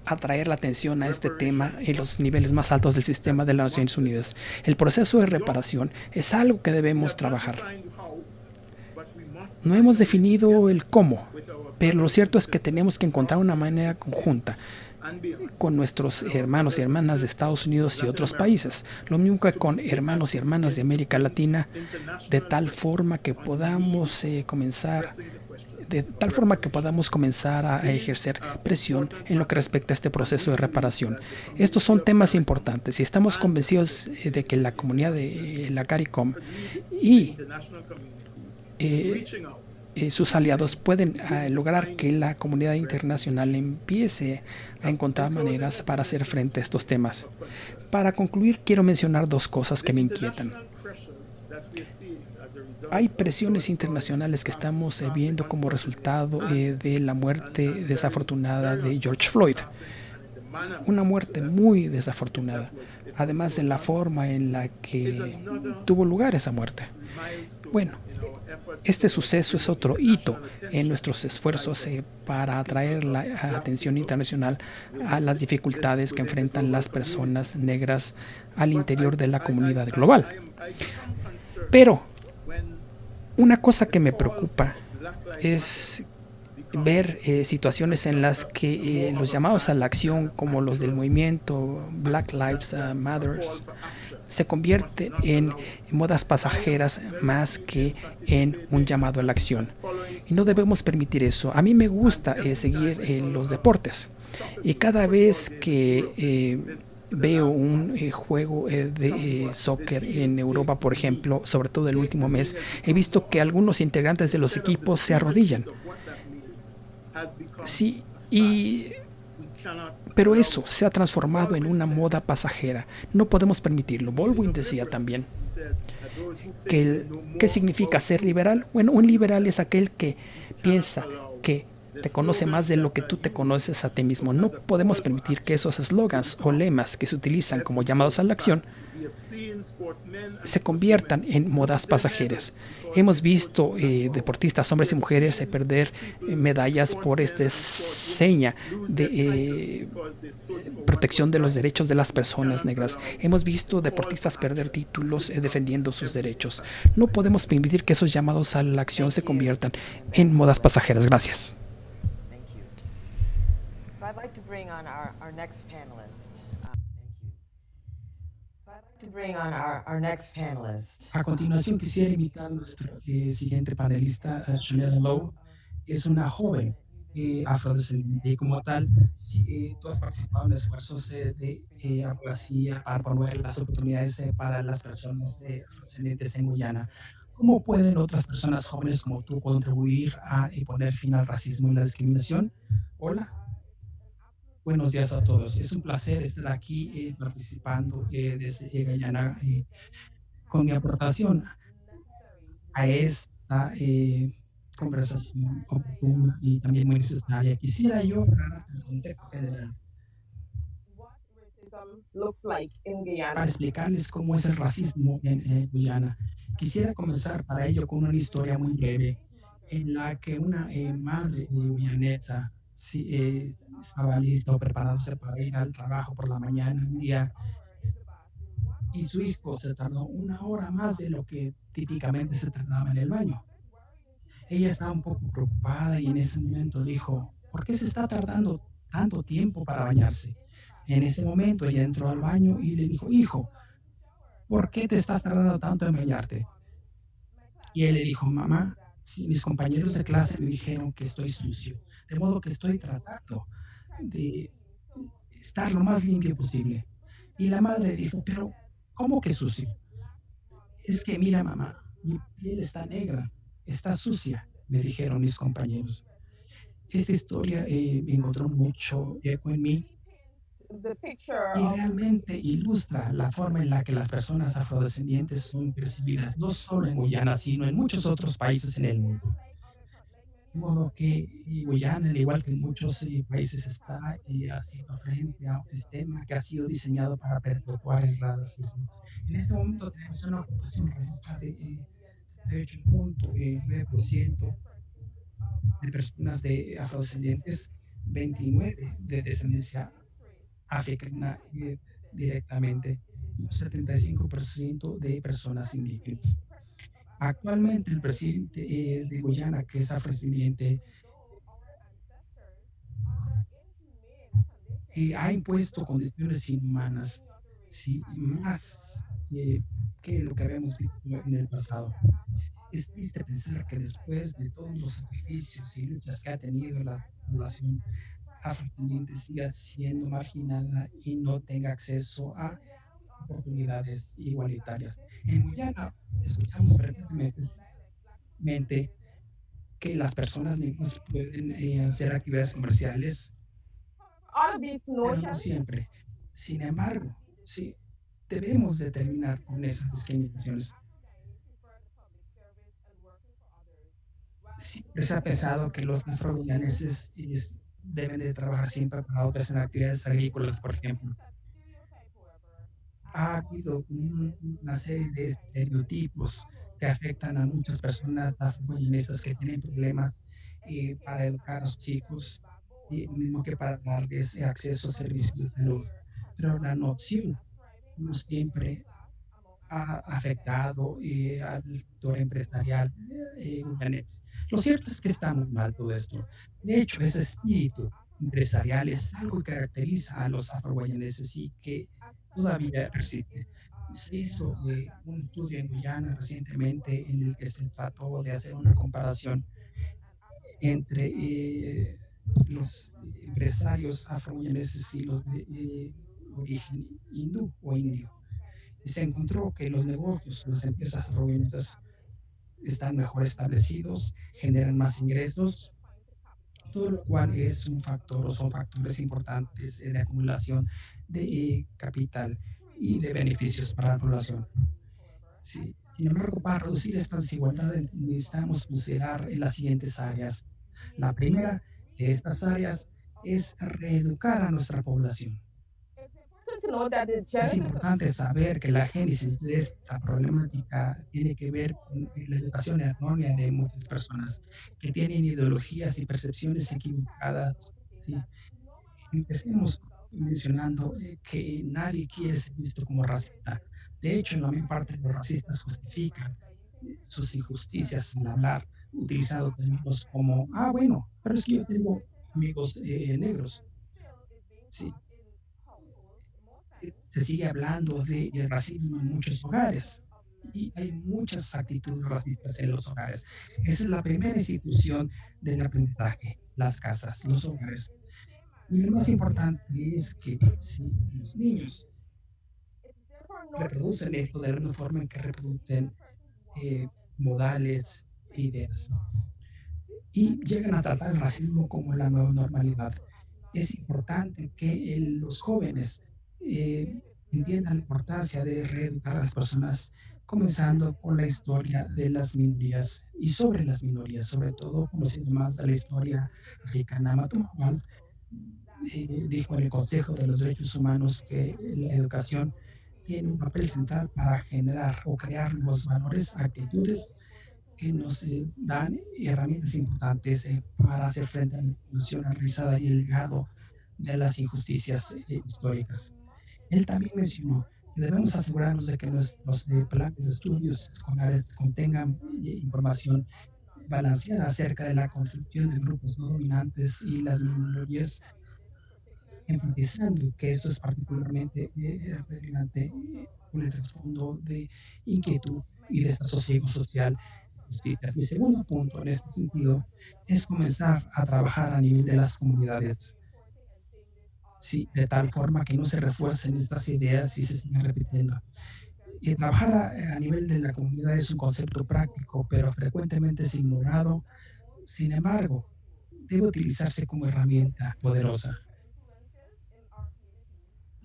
atraer la atención a este tema en los niveles más altos del sistema de las Naciones Unidas. El proceso de reparación es algo que debemos trabajar. No hemos definido el cómo, pero lo cierto es que tenemos que encontrar una manera conjunta con nuestros hermanos y hermanas de Estados Unidos y otros países, lo mismo que con hermanos y hermanas de América Latina, de tal forma que podamos comenzar a ejercer presión en lo que respecta a este proceso de reparación. Estos son temas importantes y estamos convencidos de que la comunidad de la CARICOM y sus aliados pueden lograr que la comunidad internacional empiece a encontrar maneras para hacer frente a estos temas. Para concluir, quiero mencionar dos cosas que me inquietan. Hay presiones internacionales que estamos viendo como resultado de la muerte desafortunada de George Floyd. Una muerte muy desafortunada, además de la forma en la que tuvo lugar esa muerte. Bueno, este suceso es otro hito en nuestros esfuerzos para atraer la atención internacional a las dificultades que enfrentan las personas negras al interior de la comunidad global. Pero una cosa que me preocupa es ver situaciones en las que los llamados a la acción, como los del movimiento Black Lives Matter, se convierten en modas pasajeras más que en un llamado a la acción. Y no debemos permitir eso. A mí me gusta seguir los deportes. Y cada vez que veo un juego de soccer en Europa, por ejemplo, sobre todo el último mes, he visto que algunos integrantes de los equipos se arrodillan. Sí, pero eso se ha transformado en una moda pasajera. No podemos permitirlo. Baldwin decía también que ¿qué significa ser liberal? Bueno, un liberal es aquel que piensa que te conoce más de lo que tú te conoces a ti mismo. No podemos permitir que esos eslogans o lemas que se utilizan como llamados a la acción se conviertan en modas pasajeras. Hemos visto deportistas, hombres y mujeres, perder medallas por esta seña de protección de los derechos de las personas negras. Hemos visto deportistas perder títulos defendiendo sus derechos. No podemos permitir que esos llamados a la acción se conviertan en modas pasajeras. Gracias. I'd like to bring on our next panelist. A continuación quisiera invitar a nuestro siguiente panelista, Chanel Lowe. Es una joven afrodescendiente y como tal, tú has participado en esfuerzos de abogacía para promover las oportunidades para las personas afrodescendientes en Guyana. ¿Cómo pueden otras personas jóvenes como tú contribuir a poner fin al racismo y la discriminación? Hola. Buenos días a todos. Es un placer estar aquí participando desde Guyana con mi aportación a esta conversación oportuna y también muy necesaria. Quisiera yo hablar del contexto general para explicarles cómo es el racismo en Guyana. Quisiera comenzar para ello con una historia muy breve en la que una madre guyanesa estaba listo, preparándose para ir al trabajo por la mañana un día y su hijo se tardó una hora más de lo que típicamente se tardaba en el baño. Ella estaba un poco preocupada y en ese momento dijo, ¿por qué se está tardando tanto tiempo para bañarse? En ese momento ella entró al baño y le dijo, hijo, ¿por qué te estás tardando tanto en bañarte? Y él le dijo, mamá, sí, mis compañeros de clase me dijeron que estoy sucio, de modo que estoy tratando de estar lo más limpio posible. Y la madre dijo, pero ¿cómo que sucio? Es que mira, mamá, mi piel está negra, está sucia, me dijeron mis compañeros. Esta historia encontró mucho eco en mí y realmente ilustra la forma en la que las personas afrodescendientes son percibidas, no solo en Guyana, sino en muchos otros países en el mundo. De modo que Guyana, al igual que en muchos países, está haciendo frente a un sistema que ha sido diseñado para perpetuar el racismo. En este momento tenemos una ocupación racista de 38.9% de personas de afrodescendientes, 29% de descendencia africana directamente, y un 75% de personas indígenas. Actualmente el presidente de Guyana, que es afrodescendiente, ha impuesto condiciones inhumanas, sí, más que lo que habíamos visto en el pasado. Es triste pensar que después de todos los sacrificios y luchas que ha tenido la población afrodescendiente siga siendo marginada y no tenga acceso a oportunidades igualitarias. En Guyana escuchamos frecuentemente que las personas negras pueden hacer actividades comerciales, pero no siempre. Sin embargo, sí, debemos de terminar con esas discriminaciones. Siempre se ha pensado que los afro-guyaneses deben de trabajar siempre para otras en actividades agrícolas, por ejemplo. Ha habido una serie de estereotipos que afectan a muchas personas afro-guyanesas que tienen problemas para educar a sus hijos, y lo mismo que para darles acceso a servicios de salud. Pero la noción no siempre ha afectado al sector empresarial guyanés. Lo cierto es que está muy mal todo esto. De hecho, ese espíritu empresarial es algo que caracteriza a los afro-guyaneses y que todavía persiste. Se hizo un estudio en Guyana recientemente en el que se trató de hacer una comparación entre los empresarios afro-guyaneses y los de origen hindú o indio. Y se encontró que los negocios, las empresas afro-guyanesas están mejor establecidos, generan más ingresos, todo lo cual es un factor o son factores importantes de acumulación de capital y de beneficios para la población. Sí. Sin embargo, para reducir esta desigualdad necesitamos considerar en las siguientes áreas. La primera de estas áreas es reeducar a nuestra población. Es importante saber que la génesis de esta problemática tiene que ver con la educación errónea de muchas personas que tienen ideologías y percepciones equivocadas. ¿Sí? Empecemos mencionando que nadie quiere ser visto como racista. De hecho, la mayor parte de los racistas justifican sus injusticias al hablar, utilizando términos como, ah, bueno, pero es que yo tengo amigos negros. Sí, se sigue hablando de racismo en muchos hogares y hay muchas actitudes racistas en los hogares. Esa es la primera institución del aprendizaje, las casas, los hogares. Y lo más importante es que si los niños reproducen esto de la misma forma en que reproducen eh, modales e ideas y llegan a tratar el racismo como la nueva normalidad, es importante que los jóvenes eh, entiendan la importancia de reeducar a las personas, comenzando con la historia de las minorías y sobre las minorías, sobre todo conociendo más de la historia africana. Matumawal dijo en el Consejo de los Derechos Humanos que la educación tiene un papel central para generar o crear nuevos valores, actitudes que nos dan herramientas importantes para hacer frente a la información realizada y el legado de las injusticias históricas. Él también mencionó que debemos asegurarnos de que nuestros planes de estudios escolares contengan información balanceada acerca de la construcción de grupos no dominantes y las minorías, enfatizando que esto es particularmente relevante con el trasfondo de inquietud y desasosiego social. Justicia. Mi segundo punto en este sentido es comenzar a trabajar a nivel de las comunidades, sí, de tal forma que no se refuercen estas ideas y se sigan repitiendo. Trabajar a nivel de la comunidad es un concepto práctico, pero frecuentemente es ignorado. Sin embargo, debe utilizarse como herramienta poderosa.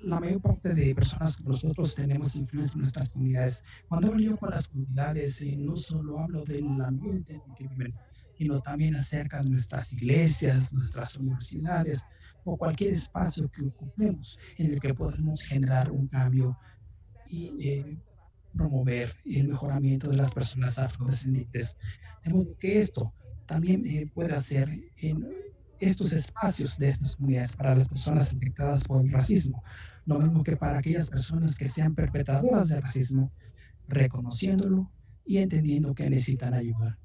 La mayor parte de personas como nosotros tenemos influencia en nuestras comunidades. Cuando hablo yo con las comunidades, no solo hablo del ambiente en el que viven, sino también acerca de nuestras iglesias, nuestras universidades o cualquier espacio que ocupemos en el que podamos generar un cambio y promover el mejoramiento de las personas afrodescendientes. De modo que esto también puede hacer en estos espacios de estas comunidades para las personas afectadas por el racismo, lo mismo que para aquellas personas que sean perpetradoras del racismo, reconociéndolo y entendiendo que necesitan ayuda.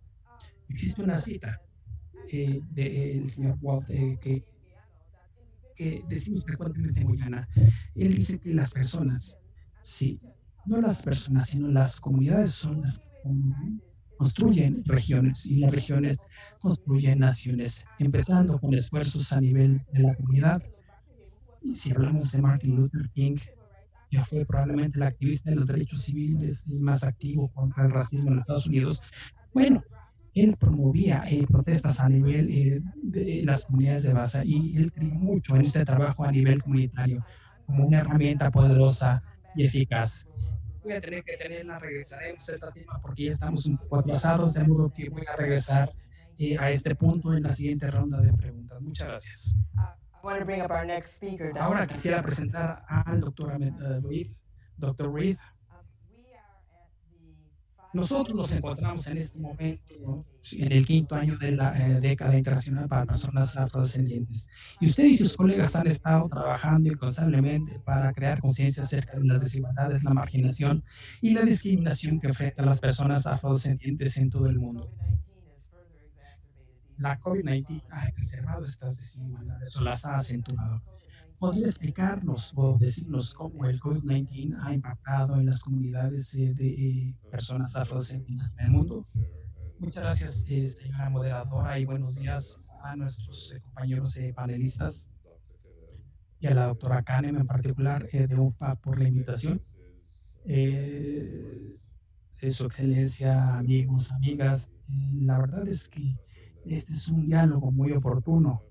Existe una cita del señor Walt que decimos frecuentemente en Guyana. Él dice que las personas, sí, no las personas, sino las comunidades son las que construyen regiones y las regiones construyen naciones, empezando con esfuerzos a nivel de la comunidad. Y si hablamos de Martin Luther King, que fue probablemente el activista de los derechos civiles y más activo contra el racismo en los Estados Unidos, bueno, él promovía protestas a nivel de las comunidades de base y él creyó mucho en este trabajo a nivel comunitario como una herramienta poderosa y eficaz. Voy a tener que tenerla, regresaremos a este tema porque ya estamos un poco atrasados, de modo que voy a regresar a este punto en la siguiente ronda de preguntas. Muchas gracias. I want to bring up our next speaker, Ahora quisiera presentar al doctor Reed. Dr. Reed, nosotros nos encontramos en este momento en el quinto año de la década internacional para personas afrodescendientes. Y usted y sus colegas han estado trabajando incansablemente para crear conciencia acerca de las desigualdades, la marginación y la discriminación que enfrentan las personas afrodescendientes en todo el mundo. La COVID-19 ha exacerbado estas desigualdades o las ha acentuado. ¿Podría explicarnos o decirnos cómo el COVID-19 ha impactado en las comunidades de personas afrodescendientes en el mundo? Muchas gracias, señora moderadora, y buenos días a nuestros compañeros panelistas y a la doctora Kanem en particular de UNFPA por la invitación. Su excelencia, amigos, amigas, la verdad es que este es un diálogo muy oportuno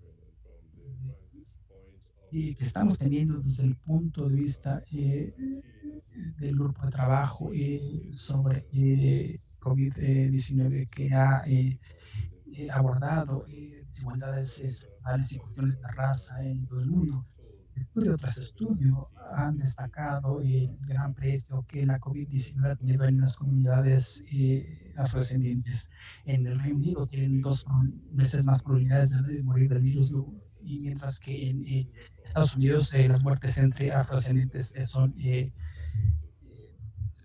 y que estamos teniendo desde el punto de vista del grupo de trabajo sobre COVID-19 que ha abordado desigualdades estructurales y cuestiones de raza en todo el mundo. Estudio tras estudio han destacado el gran precio que la COVID-19 ha tenido en las comunidades afrodescendientes. En el Reino Unido tienen 2 veces más probabilidades de morir del virus, y mientras que en Estados Unidos las muertes entre afrodescendientes son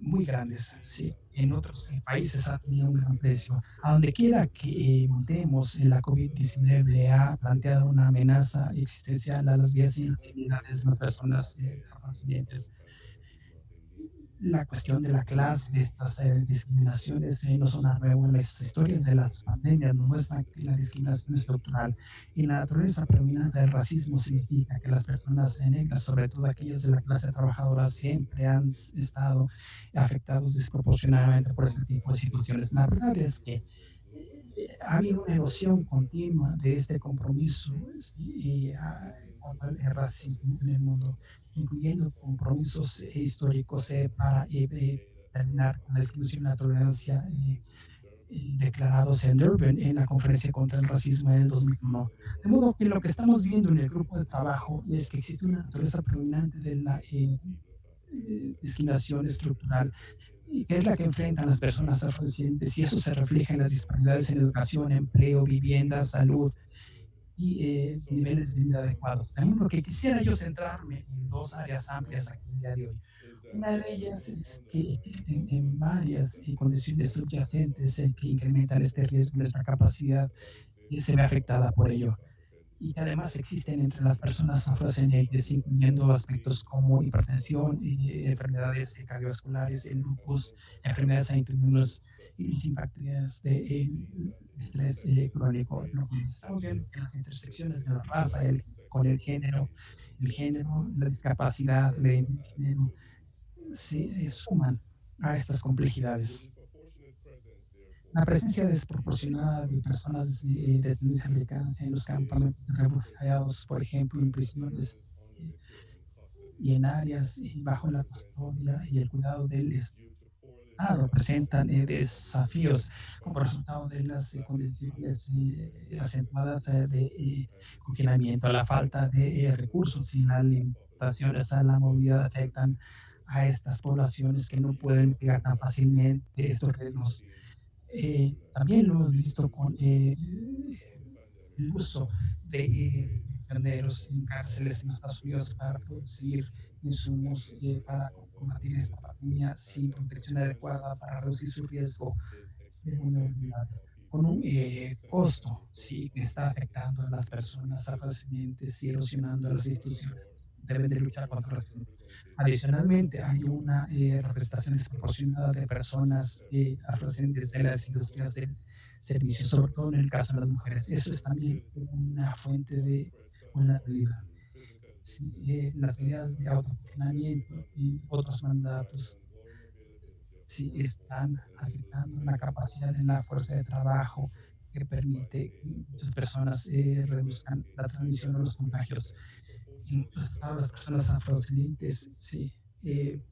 muy grandes. ¿Sí? En otros países ha tenido un gran precio. A donde quiera que montemos, la COVID-19 ha planteado una amenaza existencial a las vidas y las dignidades de las personas afrodescendientes. La cuestión de la clase, de estas discriminaciones, no son nada nuevo. Las historias de las pandemias nos muestran que la discriminación es estructural y la naturaleza predominante del racismo significa que las personas negras, sobre todo aquellas de la clase trabajadora, siempre han estado afectados desproporcionadamente por este tipo de situaciones. La verdad es que ha habido una erosión continua de este compromiso contra el racismo en el mundo, incluyendo compromisos históricos para terminar con la discriminación y la tolerancia declarados en Durban en la conferencia contra el racismo en el 2001. De modo que lo que estamos viendo en el grupo de trabajo es que existe una naturaleza predominante de la discriminación estructural, que es la que enfrentan las personas afrodescendientes, y eso se refleja en las disparidades en educación, empleo, vivienda, salud y niveles de vida adecuados. También lo que quisiera yo centrarme en 2 áreas amplias aquí el día de hoy. Una de ellas es que existen en varias condiciones subyacentes que incrementan este riesgo. Nuestra capacidad se ve afectada por ello, y que además existen entre las personas afrodescendientes, incluyendo aspectos como hipertensión, enfermedades cardiovasculares, el lupus, enfermedades autoinmunes y los impactos de estrés crónico. Lo que estamos viendo es que las intersecciones de la raza con el género, la discapacidad, la identidad de género, se suman a estas complejidades. La presencia desproporcionada de personas de tendencia africana en los campamentos de refugiados, por ejemplo, en prisiones y en áreas bajo la custodia y el cuidado del Estado, presentan desafíos como resultado de las condiciones acentuadas de confinamiento, la falta de recursos y las limitaciones a la movilidad afectan a estas poblaciones que no pueden mitigar tan fácilmente estos riesgos. También lo hemos visto con el uso de prisioneros en cárceles en Estados Unidos para producir insumos para combatir esta pandemia sin protección adecuada para reducir su riesgo de vulnerabilidad, con un costo, sí, que está afectando a las personas afrodescendientes y erosionando a las instituciones. Deben de luchar contra el racismo. Adicionalmente, hay una representación desproporcionada de personas afrodescendientes de las industrias del servicio, sobre todo en el caso de las mujeres. Eso es también una fuente de vulnerabilidad. Sí, las medidas de autoconfinamiento y otros mandatos sí están afectando la capacidad de la fuerza de trabajo que permite que muchas personas reduzcan la transmisión de los contagios. En muchos estados, las personas afrodescendientes sí, eh,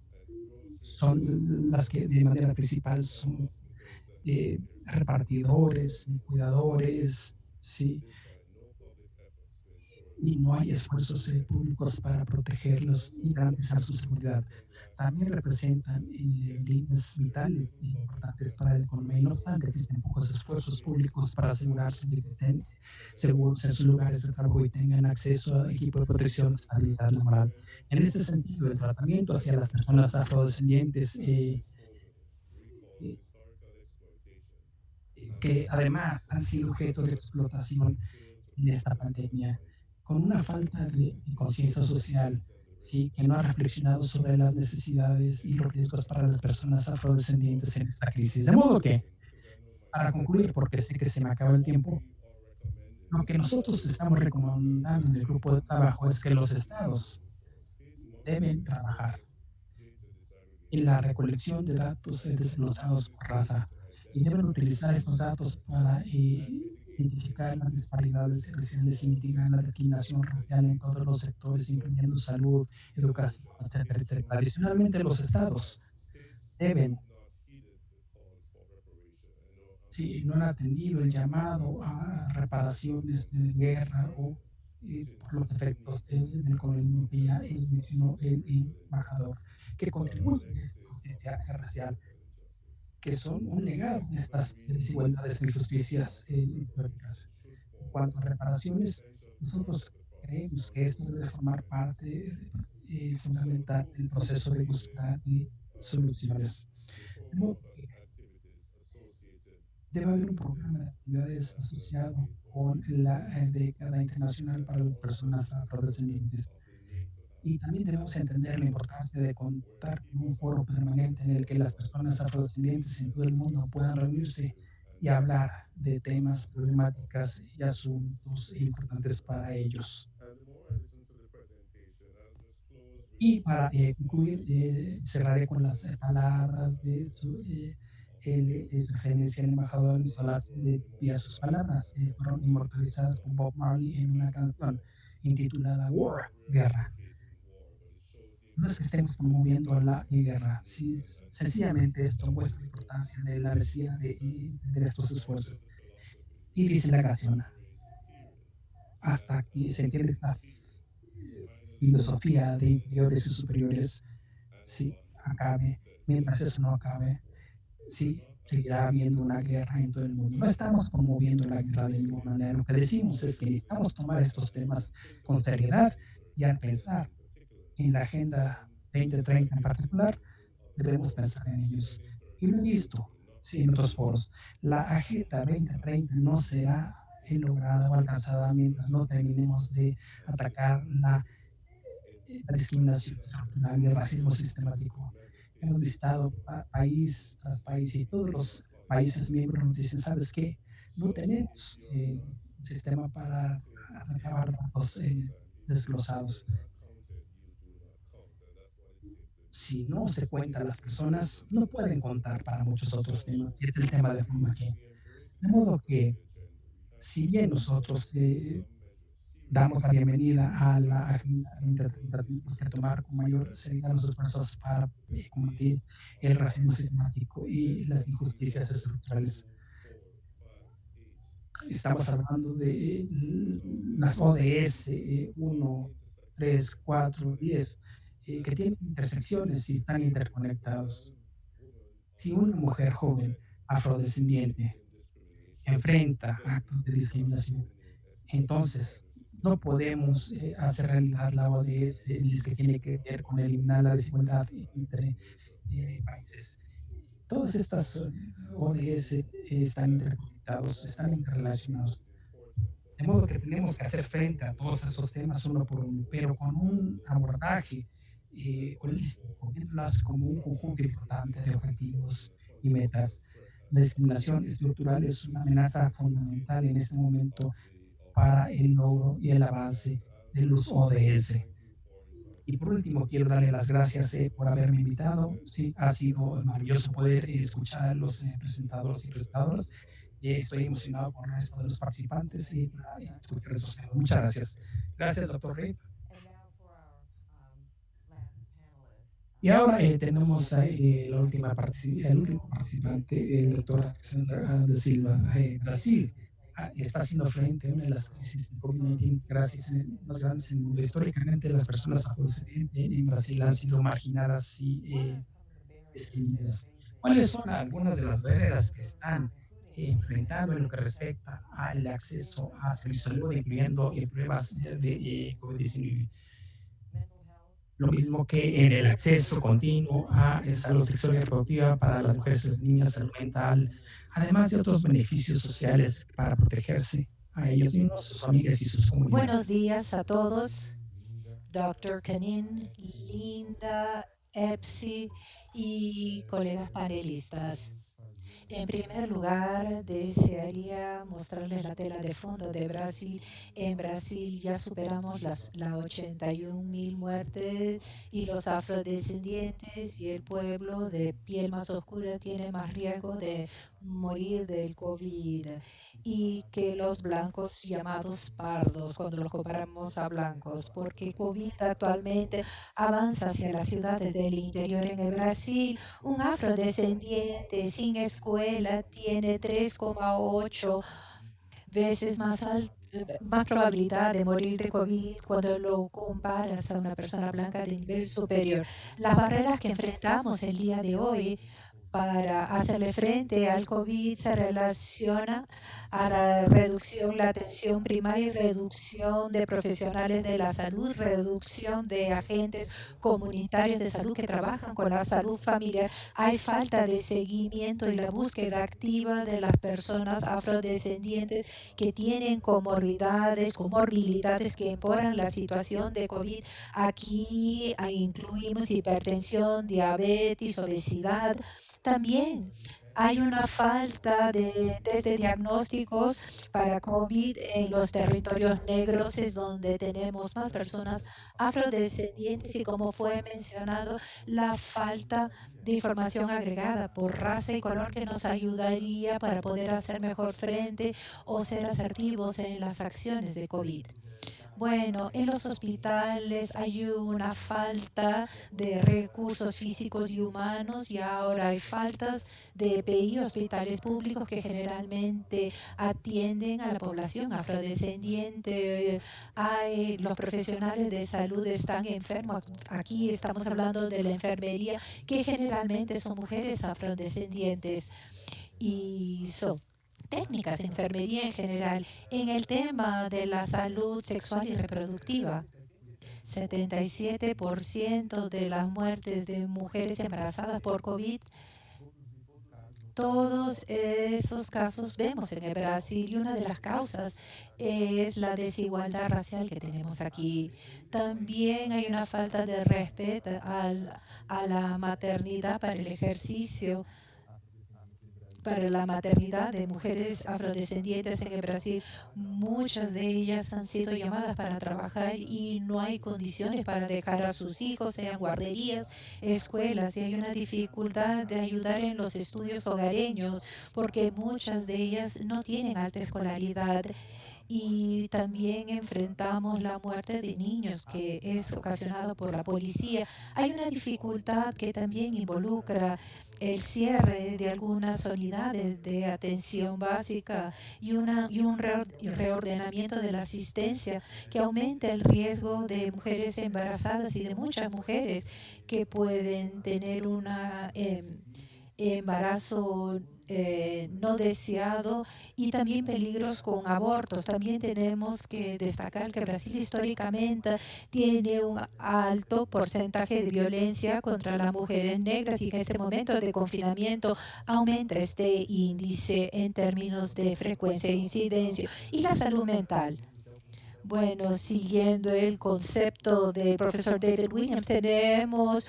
son las que de manera principal son repartidores, cuidadores, sí, y no hay esfuerzos públicos para protegerlos y garantizar su seguridad. También representan líneas vitales importantes para la economía y no obstante existen pocos esfuerzos públicos para asegurarse de que estén seguros en sus lugares de trabajo y tengan acceso a equipo de protección y estabilidad laboral. En este sentido, el tratamiento hacia las personas afrodescendientes eh, que además han sido objeto de explotación en esta pandemia, con una falta de conciencia social, ¿sí? Que no ha reflexionado sobre las necesidades y los riesgos para las personas afrodescendientes en esta crisis. De modo que, para concluir, porque sé que se me acaba el tiempo, lo que nosotros estamos recomendando en el grupo de trabajo es que los estados deben trabajar en la recolección de datos desglosados por raza y deben utilizar estos datos para identificar las disparidades raciales y mitigar la discriminación racial en todos los sectores, incluyendo salud, educación, etcétera, etcétera. Adicionalmente, los estados deben, si no han atendido el llamado a reparaciones de guerra o por los efectos del colonialismo que ya mencionó el embajador, que contribuyen a esta justicia racial, que son un legado de estas desigualdades e injusticias históricas. En cuanto a reparaciones, nosotros creemos que esto debe formar parte fundamental del proceso de búsqueda de soluciones. De modo que debe haber un programa de actividades asociado con la década internacional para las personas afrodescendientes. Y también debemos entender la importancia de contar con un foro permanente en el que las personas afrodescendientes en todo el mundo puedan reunirse y hablar de temas, problemáticas y asuntos importantes para ellos. Y para concluir, cerraré con las palabras de su excelencia el embajador Nicolás de Pía. Sus palabras fueron inmortalizadas por Bob Marley en una canción intitulada War, Guerra. No es que estemos promoviendo la guerra, sí, sencillamente esto muestra la importancia de la necesidad de estos esfuerzos. Y dice la canción, hasta que se entiende esta filosofía de inferiores y superiores, sí, acabe, mientras eso no acabe, sí, seguirá habiendo una guerra en todo el mundo. No estamos promoviendo la guerra de ninguna manera, lo que decimos es que necesitamos tomar estos temas con seriedad y al pensar en la Agenda 2030 en particular, debemos pensar en ellos. Y lo he visto, sí, en otros foros. La Agenda 2030 no será lograda o alcanzada mientras no terminemos de atacar la discriminación estructural y el racismo sistemático. Hemos visitado país tras país y todos los países miembros nos dicen, ¿sabes qué? No tenemos un sistema para recabar datos desglosados. Si no se cuenta las personas, no pueden contar para muchos otros temas. Y es el tema de forma que, de modo que, si bien nosotros damos la bienvenida a la Agenda 2030, tenemos que tomar con mayor seriedad los esfuerzos para combatir el racismo sistemático y las injusticias estructurales. Estamos hablando de las ODS 1, 3, 4, 10, que tienen intersecciones y están interconectados. Si una mujer joven afrodescendiente enfrenta actos de discriminación, entonces no podemos hacer realidad la ODS que tiene que ver con eliminar la desigualdad entre países. Todas estas ODS están interconectados, están interrelacionados. De modo que tenemos que hacer frente a todos esos temas uno por uno, pero con un abordaje holístico, viéndolas como un conjunto importante de objetivos y metas. La discriminación estructural es una amenaza fundamental en este momento para el logro y el avance de los ODS. Y por último, quiero darle las gracias por haberme invitado. Sí, ha sido maravilloso poder escuchar a los presentadores y presentadoras. Estoy emocionado con el resto de los participantes y para escuchar estos temas. Muchas gracias. Gracias, doctor Reid. Y ahora tenemos el último participante, el doctor Alexander da Silva. Brasil está haciendo frente a una de las crisis de COVID-19 más grandes en el mundo. Históricamente, las personas afrodescendientes en Brasil han sido marginadas y discriminadas. ¿Cuáles son algunas de las barreras que están enfrentando en lo que respecta al acceso a servicios de salud, incluyendo pruebas de COVID-19? Lo mismo que en el acceso continuo a salud sexual y reproductiva para las mujeres y las niñas, salud mental, además de otros beneficios sociales para protegerse a ellos mismos, sus familias y sus comunidades. Buenos días a todos, Dr. Kanin, Linda, Epsi y colegas panelistas. En primer lugar, desearía mostrarles la tela de fondo de Brasil. En Brasil ya superamos las 81.000 muertes y los afrodescendientes y el pueblo de piel más oscura tiene más riesgo de morir del COVID y que los blancos llamados pardos cuando los comparamos a blancos, porque COVID actualmente avanza hacia las ciudades del interior en el Brasil. Un afrodescendiente sin escuela tiene 3,8 veces más probabilidad de morir de COVID cuando lo comparas a una persona blanca de nivel superior. Las barreras que enfrentamos el día de hoy para hacerle frente al COVID se relaciona a la reducción, la atención primaria y reducción de profesionales de la salud, reducción de agentes comunitarios de salud que trabajan con la salud familiar. Hay falta de seguimiento y la búsqueda activa de las personas afrodescendientes que tienen comorbilidades que empeoran la situación de COVID. Aquí incluimos hipertensión, diabetes, obesidad. También hay una falta de test de diagnósticos para COVID en los territorios negros, es donde tenemos más personas afrodescendientes y, como fue mencionado, la falta de información agregada por raza y color que nos ayudaría para poder hacer mejor frente o ser asertivos en las acciones de COVID. Bueno, en los hospitales hay una falta de recursos físicos y humanos y ahora hay faltas de EPI, hospitales públicos que generalmente atienden a la población afrodescendiente. Los profesionales de salud están enfermos. Aquí estamos hablando de la enfermería, que generalmente son mujeres afrodescendientes y son técnicas de enfermería en general. En el tema de la salud sexual y reproductiva, 77% de las muertes de mujeres embarazadas por COVID, todos esos casos vemos en el Brasil, y una de las causas es la desigualdad racial que tenemos aquí. También hay una falta de respeto a la maternidad para el ejercicio, para la maternidad de mujeres afrodescendientes en el Brasil. Muchas de ellas han sido llamadas para trabajar y no hay condiciones para dejar a sus hijos, sean guarderías, escuelas, y hay una dificultad de ayudar en los estudios hogareños porque muchas de ellas no tienen alta escolaridad. Y también enfrentamos la muerte de niños que es ocasionado por la policía. Hay una dificultad que también involucra el cierre de algunas unidades de atención básica y un reordenamiento de la asistencia que aumenta el riesgo de mujeres embarazadas y de muchas mujeres que pueden tener un embarazo no deseado y también peligros con abortos. También tenemos que destacar que Brasil históricamente tiene un alto porcentaje de violencia contra las mujeres negras y en este momento de confinamiento aumenta este índice en términos de frecuencia e incidencia. Y la salud mental. Bueno, siguiendo el concepto del profesor David Williams, tenemos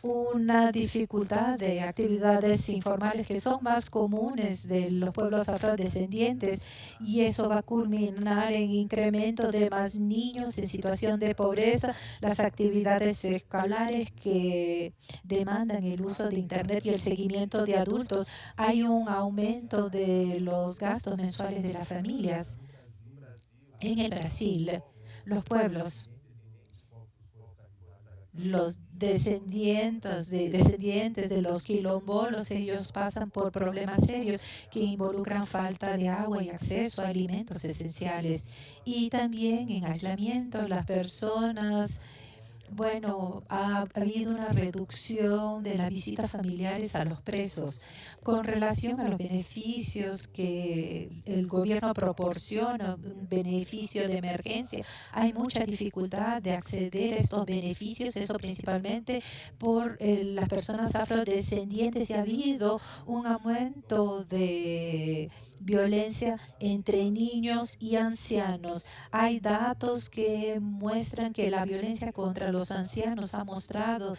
una dificultad de actividades informales que son más comunes de los pueblos afrodescendientes y eso va a culminar en incremento de más niños en situación de pobreza, las actividades escolares que demandan el uso de Internet y el seguimiento de adultos. Hay un aumento de los gastos mensuales de las familias. En el Brasil, los pueblos, los descendientes de los quilombolos, ellos pasan por problemas serios que involucran falta de agua y acceso a alimentos esenciales. Y también en aislamiento, las personas, bueno, ha habido una reducción de las visitas familiares a los presos. Con relación a los beneficios que el gobierno proporciona, un beneficio de emergencia, hay mucha dificultad de acceder a estos beneficios, eso principalmente por las personas afrodescendientes y ha habido un aumento de violencia entre niños y ancianos. Hay datos que muestran que la violencia contra los ancianos ha mostrado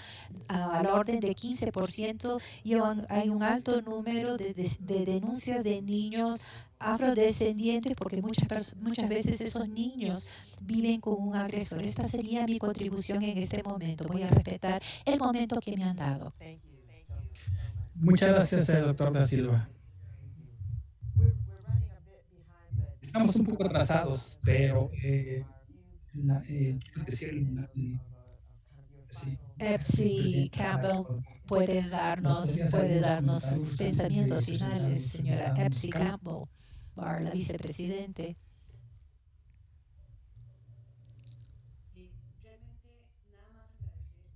al orden de 15% y hay un alto número de denuncias de niños afrodescendientes porque muchas veces esos niños viven con un agresor. Esta sería mi contribución en este momento. Voy a respetar el momento que me han dado. Muchas gracias, doctor Da Silva. Estamos un poco atrasados, pero sí, Epsi Campbell puede darnos sus pensamientos finales, señora Epsi Campbell, la vicepresidente. Realmente nada más agradecer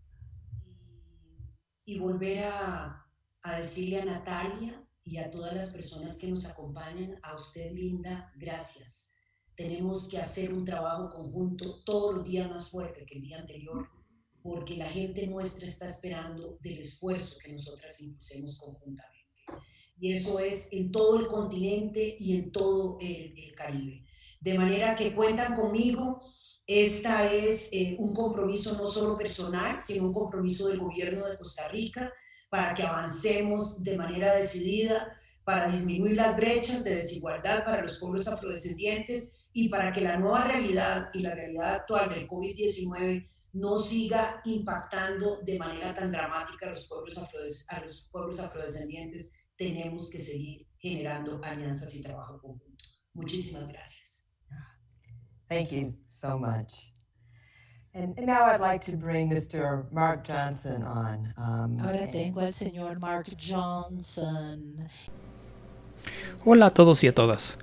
y volver a decirle a Natalia y a todas las personas que nos acompañan, a usted, Linda, gracias. Tenemos que hacer un trabajo conjunto todos los días más fuerte que el día anterior, porque la gente nuestra está esperando del esfuerzo que nosotras impusemos conjuntamente. Y eso es en todo el continente y en todo el Caribe. De manera que cuentan conmigo. Esta es un compromiso no solo personal, sino un compromiso del gobierno de Costa Rica para que avancemos de manera decidida para disminuir las brechas de desigualdad para los pueblos afrodescendientes y para que la nueva realidad y la realidad actual del COVID-19 no siga impactando de manera tan dramática a los pueblos afrodescendientes. Tenemos que seguir generando alianzas y trabajo conjunto. Muchísimas gracias. Thank you so much. And now I'd like to bring Mr. Mark Johnson on. Ahora tengo al señor Mark Johnson. Hola a todos y a todas.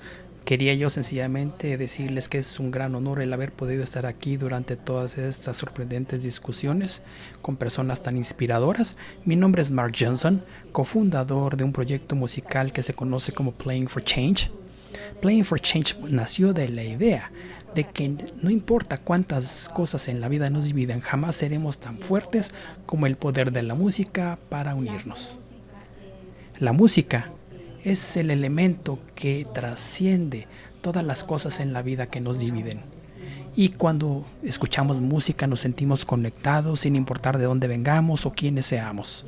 Quería yo sencillamente decirles que es un gran honor el haber podido estar aquí durante todas estas sorprendentes discusiones con personas tan inspiradoras. Mi nombre es Mark Johnson, cofundador de un proyecto musical que se conoce como Playing for Change. Playing for Change nació de la idea de que no importa cuántas cosas en la vida nos dividan, jamás seremos tan fuertes como el poder de la música para unirnos. La música es el elemento que trasciende todas las cosas en la vida que nos dividen. Y cuando escuchamos música nos sentimos conectados sin importar de dónde vengamos o quiénes seamos.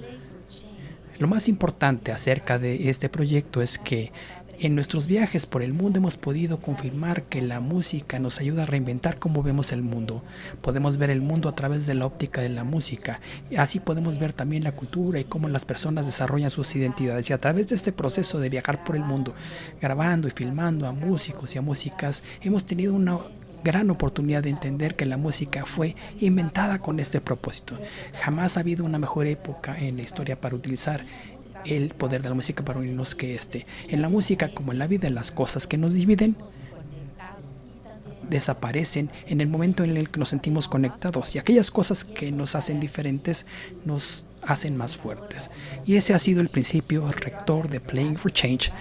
Lo más importante acerca de este proyecto es que en nuestros viajes por el mundo hemos podido confirmar que la música nos ayuda a reinventar cómo vemos el mundo. Podemos ver el mundo a través de la óptica de la música. Así podemos ver también la cultura y cómo las personas desarrollan sus identidades. Y a través de este proceso de viajar por el mundo, grabando y filmando a músicos y a músicas, hemos tenido una gran oportunidad de entender que la música fue inventada con este propósito. Jamás ha habido una mejor época en la historia para utilizar el poder de la música para unirnos que este. En la música, como en la vida, las cosas que nos dividen desaparecen en el momento en el que nos sentimos conectados, y aquellas cosas que nos hacen diferentes nos hacen más fuertes. Y ese ha sido el principio rector de Playing for Change.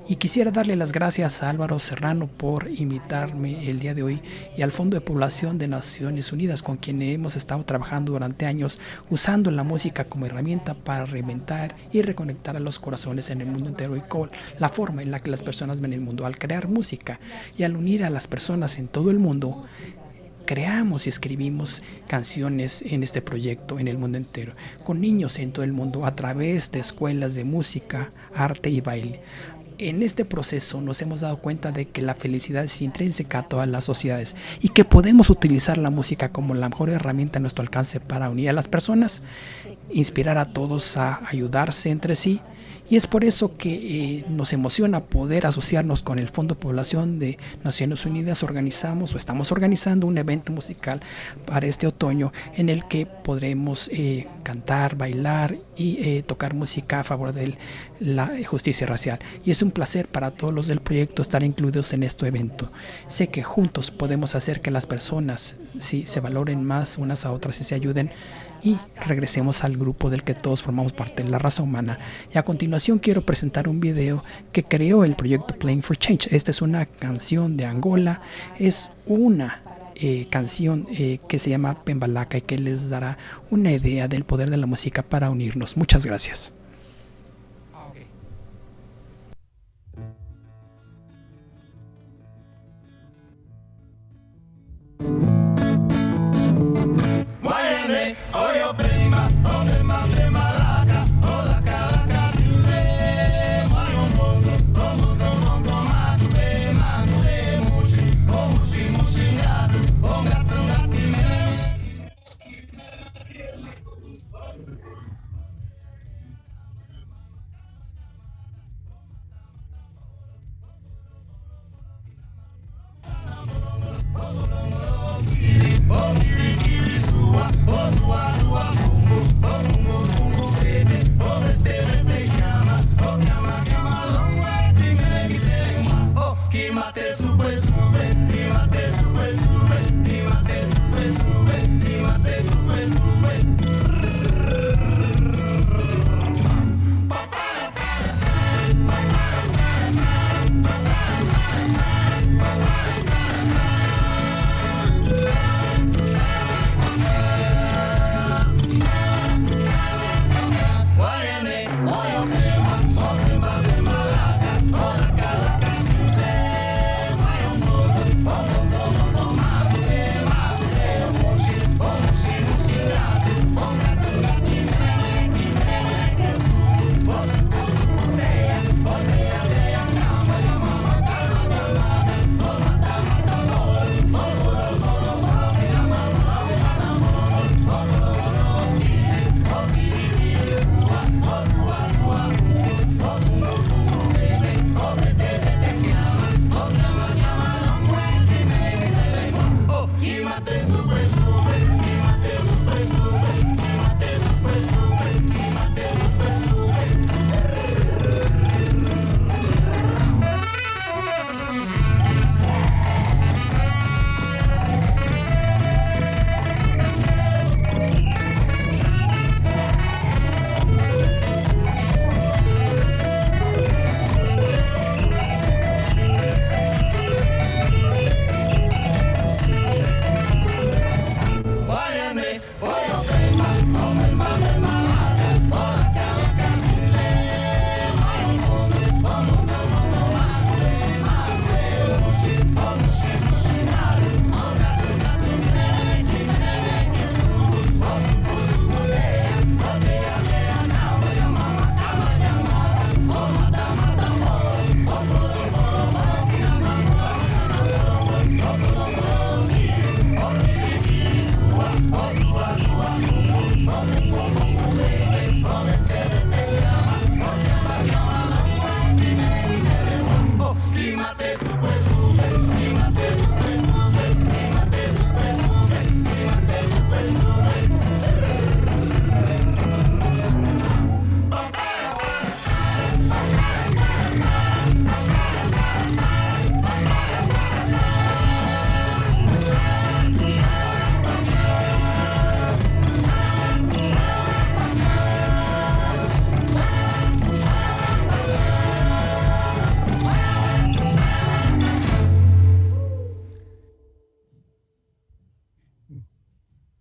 Y quisiera darle las gracias a Álvaro Serrano por invitarme el día de hoy, y al Fondo de Población de Naciones Unidas, con quien hemos estado trabajando durante años, usando la música como herramienta para reinventar y reconectar a los corazones en el mundo entero, y con la forma en la que las personas ven el mundo. Al crear música y al unir a las personas en todo el mundo, creamos y escribimos canciones en este proyecto en el mundo entero, con niños en todo el mundo, a través de escuelas de música, arte y baile. En este proceso nos hemos dado cuenta de que la felicidad es intrínseca a todas las sociedades, y que podemos utilizar la música como la mejor herramienta a nuestro alcance para unir a las personas, inspirar a todos a ayudarse entre sí. Y es por eso que nos emociona poder asociarnos con el Fondo de Población de Naciones Unidas. Organizamos o estamos organizando un evento musical para este otoño, en el que podremos cantar, bailar y tocar música a favor de la justicia racial. Y es un placer para todos los del proyecto estar incluidos en este evento. Sé que juntos podemos hacer que las personas se valoren más unas a otras y se ayuden, y regresemos al grupo del que todos formamos parte, la raza humana. Y a continuación quiero presentar un video que creó el proyecto Playing for Change. Esta es una canción de Angola, es una canción que se llama Pembalaca, y que les dará una idea del poder de la música para unirnos. Muchas gracias.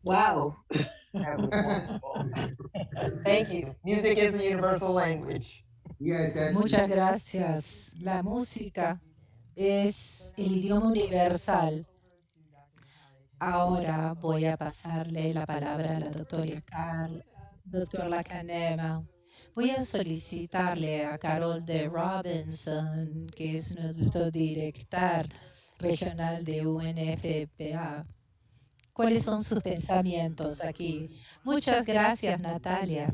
Wow. That was wonderful. Thank you. Music is a universal language. Muchas gracias. La música es el idioma universal. Ahora voy a pasarle la palabra a la doctora Lacanema. Voy a solicitarle a Carol de Robinson, que es nuestro director regional de UNFPA. ¿Cuáles son sus pensamientos aquí? Muchas gracias, Natalia.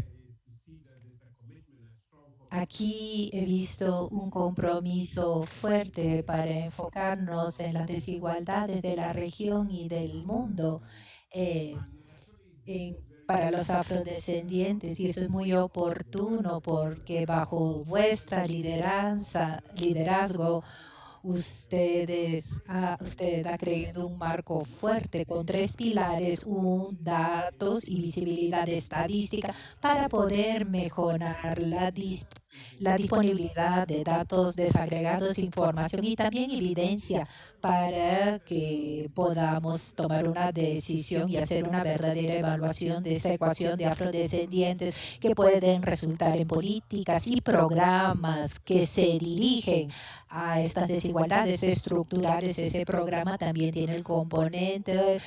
Aquí he visto un compromiso fuerte para enfocarnos en las desigualdades de la región y del mundo para los afrodescendientes, y eso es muy oportuno porque bajo vuestra liderazgo, usted ha creado un marco fuerte con 3 pilares, datos y visibilidad estadística para poder mejorar la disponibilidad de datos desagregados, información y también evidencia para que podamos tomar una decisión y hacer una verdadera evaluación de esa ecuación de afrodescendientes que pueden resultar en políticas y programas que se dirigen a estas desigualdades estructurales. Ese programa también tiene el componente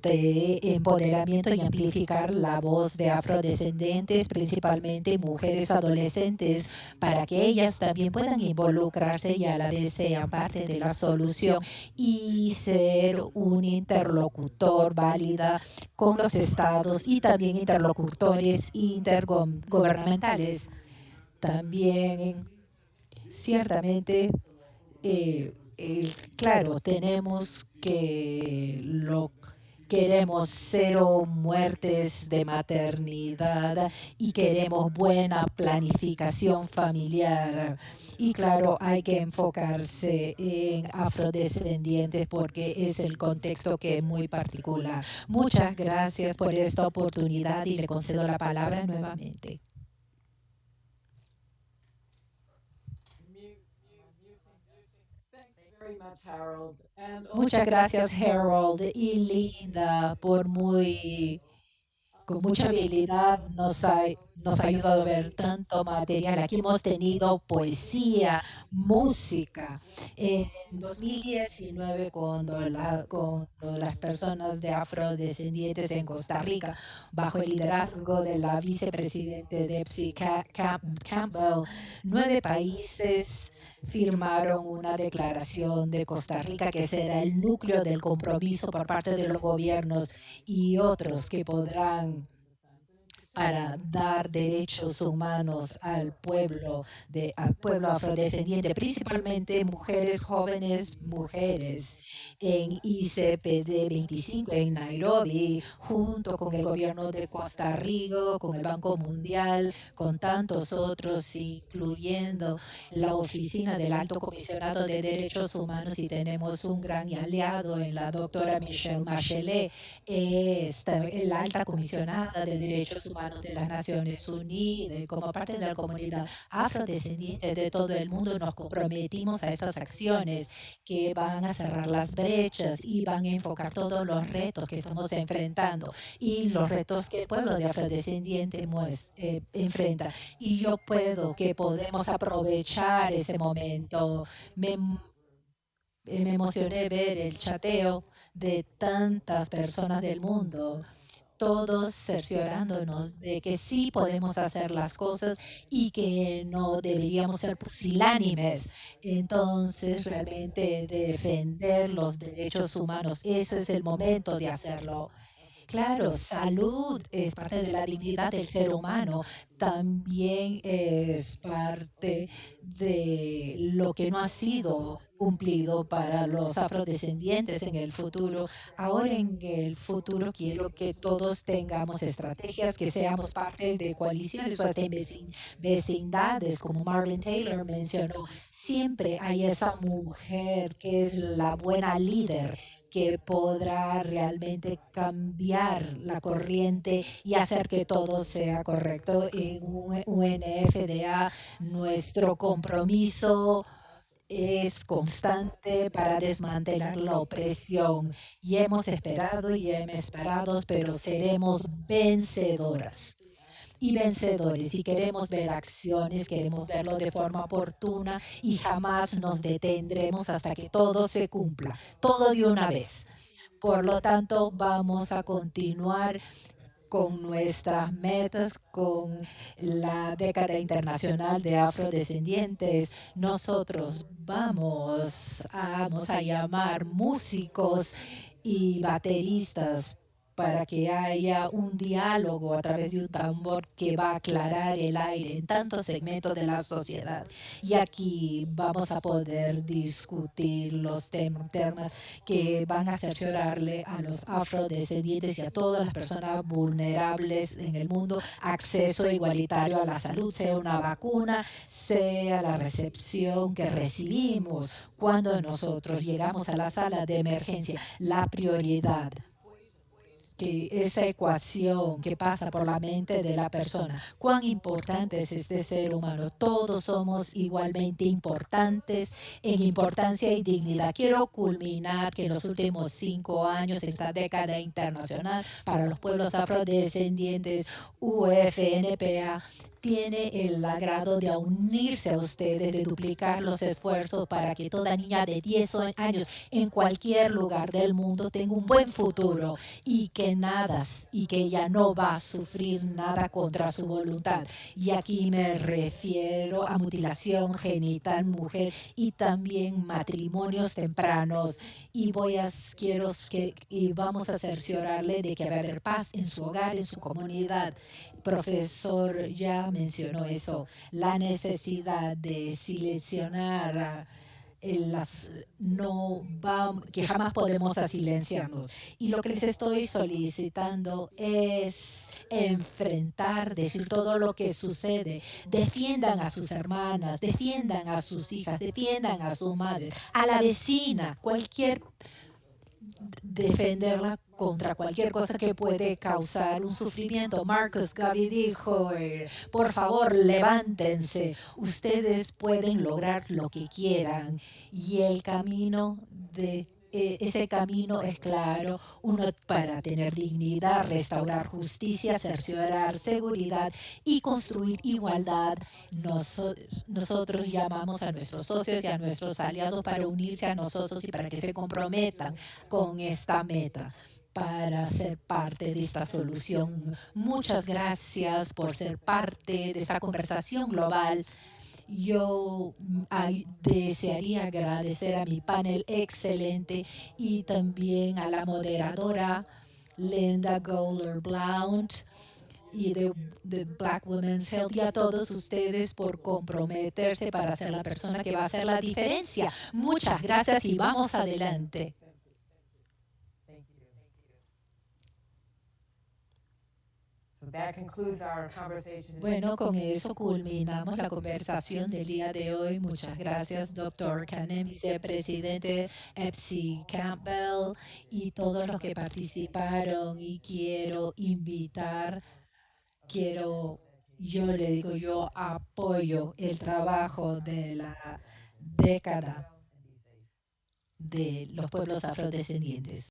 de empoderamiento y amplificar la voz de afrodescendientes, principalmente mujeres adolescentes, para que ellas también puedan involucrarse y a la vez sean parte de la solución y ser un interlocutor válida con los estados y también interlocutores intergubernamentales. También, ciertamente, claro, queremos 0 muertes de maternidad y queremos buena planificación familiar. Y claro, hay que enfocarse en afrodescendientes porque es el contexto que es muy particular. Muchas gracias por esta oportunidad y le concedo la palabra nuevamente. Muchas gracias, Harold y Linda, con mucha habilidad nos ha ayudado a ver tanto material. Aquí hemos tenido poesía, música. En 2019, cuando las personas de afrodescendientes en Costa Rica, bajo el liderazgo de la vicepresidente Debsy Campbell, 9 países firmaron una declaración de Costa Rica que será el núcleo del compromiso por parte de los gobiernos y otros que podrán para dar derechos humanos al pueblo afrodescendiente, principalmente mujeres, jóvenes mujeres, en ICPD 25 en Nairobi, junto con el gobierno de Costa Rica, con el Banco Mundial, con tantos otros, incluyendo la Oficina del Alto Comisionado de Derechos Humanos, y tenemos un gran aliado en la doctora Michelle Bachelet, la alta comisionada de Derechos Humanos de las Naciones Unidas. Como parte de la comunidad afrodescendiente de todo el mundo, nos comprometimos a estas acciones que van a cerrar las brechas y van a enfocar todos los retos que estamos enfrentando y los retos que el pueblo de afrodescendiente enfrenta. Y yo que podemos aprovechar ese momento. Me emocioné ver el chateo de tantas personas del mundo, todos cerciorándonos de que sí podemos hacer las cosas y que no deberíamos ser pusilánimes. Entonces, realmente defender los derechos humanos, eso es el momento de hacerlo. Claro, salud es parte de la dignidad del ser humano, también es parte de lo que no ha sido cumplido para los afrodescendientes en el futuro. Ahora en el futuro quiero que todos tengamos estrategias, que seamos parte de coaliciones o hasta en vecindades, como Marlon Taylor mencionó. Siempre hay esa mujer que es la buena líder que podrá realmente cambiar la corriente y hacer que todo sea correcto. En UNFDA, nuestro compromiso es constante para desmantelar la opresión. Y hemos esperado y hemos esperado, pero seremos vencedoras y vencedores. Y queremos ver acciones, queremos verlo de forma oportuna y jamás nos detendremos hasta que todo se cumpla, todo de una vez. Por lo tanto, vamos a continuar con nuestras metas, con la década internacional de afrodescendientes. Nosotros vamos a llamar músicos y bateristas para que haya un diálogo a través de un tambor que va a aclarar el aire en tantos segmentos de la sociedad. Y aquí vamos a poder discutir los temas que van a cerciorarle a los afrodescendientes y a todas las personas vulnerables en el mundo acceso igualitario a la salud, sea una vacuna, sea la recepción que recibimos cuando nosotros llegamos a la sala de emergencia. La prioridad, que esa ecuación que pasa por la mente de la persona. Cuán importante es este ser humano. Todos somos igualmente importantes en importancia y dignidad. Quiero culminar que en los últimos 5 años, esta década internacional para los pueblos afrodescendientes, UFNPA tiene el agrado de unirse a ustedes, de duplicar los esfuerzos para que toda niña de 10 años en cualquier lugar del mundo tenga un buen futuro y que nada, y que ella no va a sufrir nada contra su voluntad. Y aquí me refiero a mutilación genital mujer y también matrimonios tempranos. Y y vamos a cerciorarle de que va a haber paz en su hogar, en su comunidad. Profesor ya mencionó eso, la necesidad de silenciar las no va, que jamás podemos silenciarnos. Y lo que les estoy solicitando es enfrentar, decir todo lo que sucede. Defiendan a sus hermanas, defiendan a sus hijas, defiendan a su madre, a la vecina, cualquier defenderla contra cualquier cosa que puede causar un sufrimiento. Marcus Garvey dijo, por favor, levántense, ustedes pueden lograr lo que quieran. Y el camino de ese camino es claro, uno para tener dignidad, restaurar justicia, cerciorar seguridad y construir igualdad. Nosotros llamamos a nuestros socios y a nuestros aliados para unirse a nosotros y para que se comprometan con esta meta para ser parte de esta solución. Muchas gracias por ser parte de esta conversación global. Yo desearía agradecer a mi panel excelente y también a la moderadora Linda Goler Blount y de Black Women's Health y a todos ustedes por comprometerse para ser la persona que va a hacer la diferencia. Muchas gracias y vamos adelante. Bueno, con eso culminamos la conversación del día de hoy. Muchas gracias, Dr. Canem, vicepresidente Epsi Campbell y todos los que participaron. Y yo apoyo el trabajo de la década de los pueblos afrodescendientes.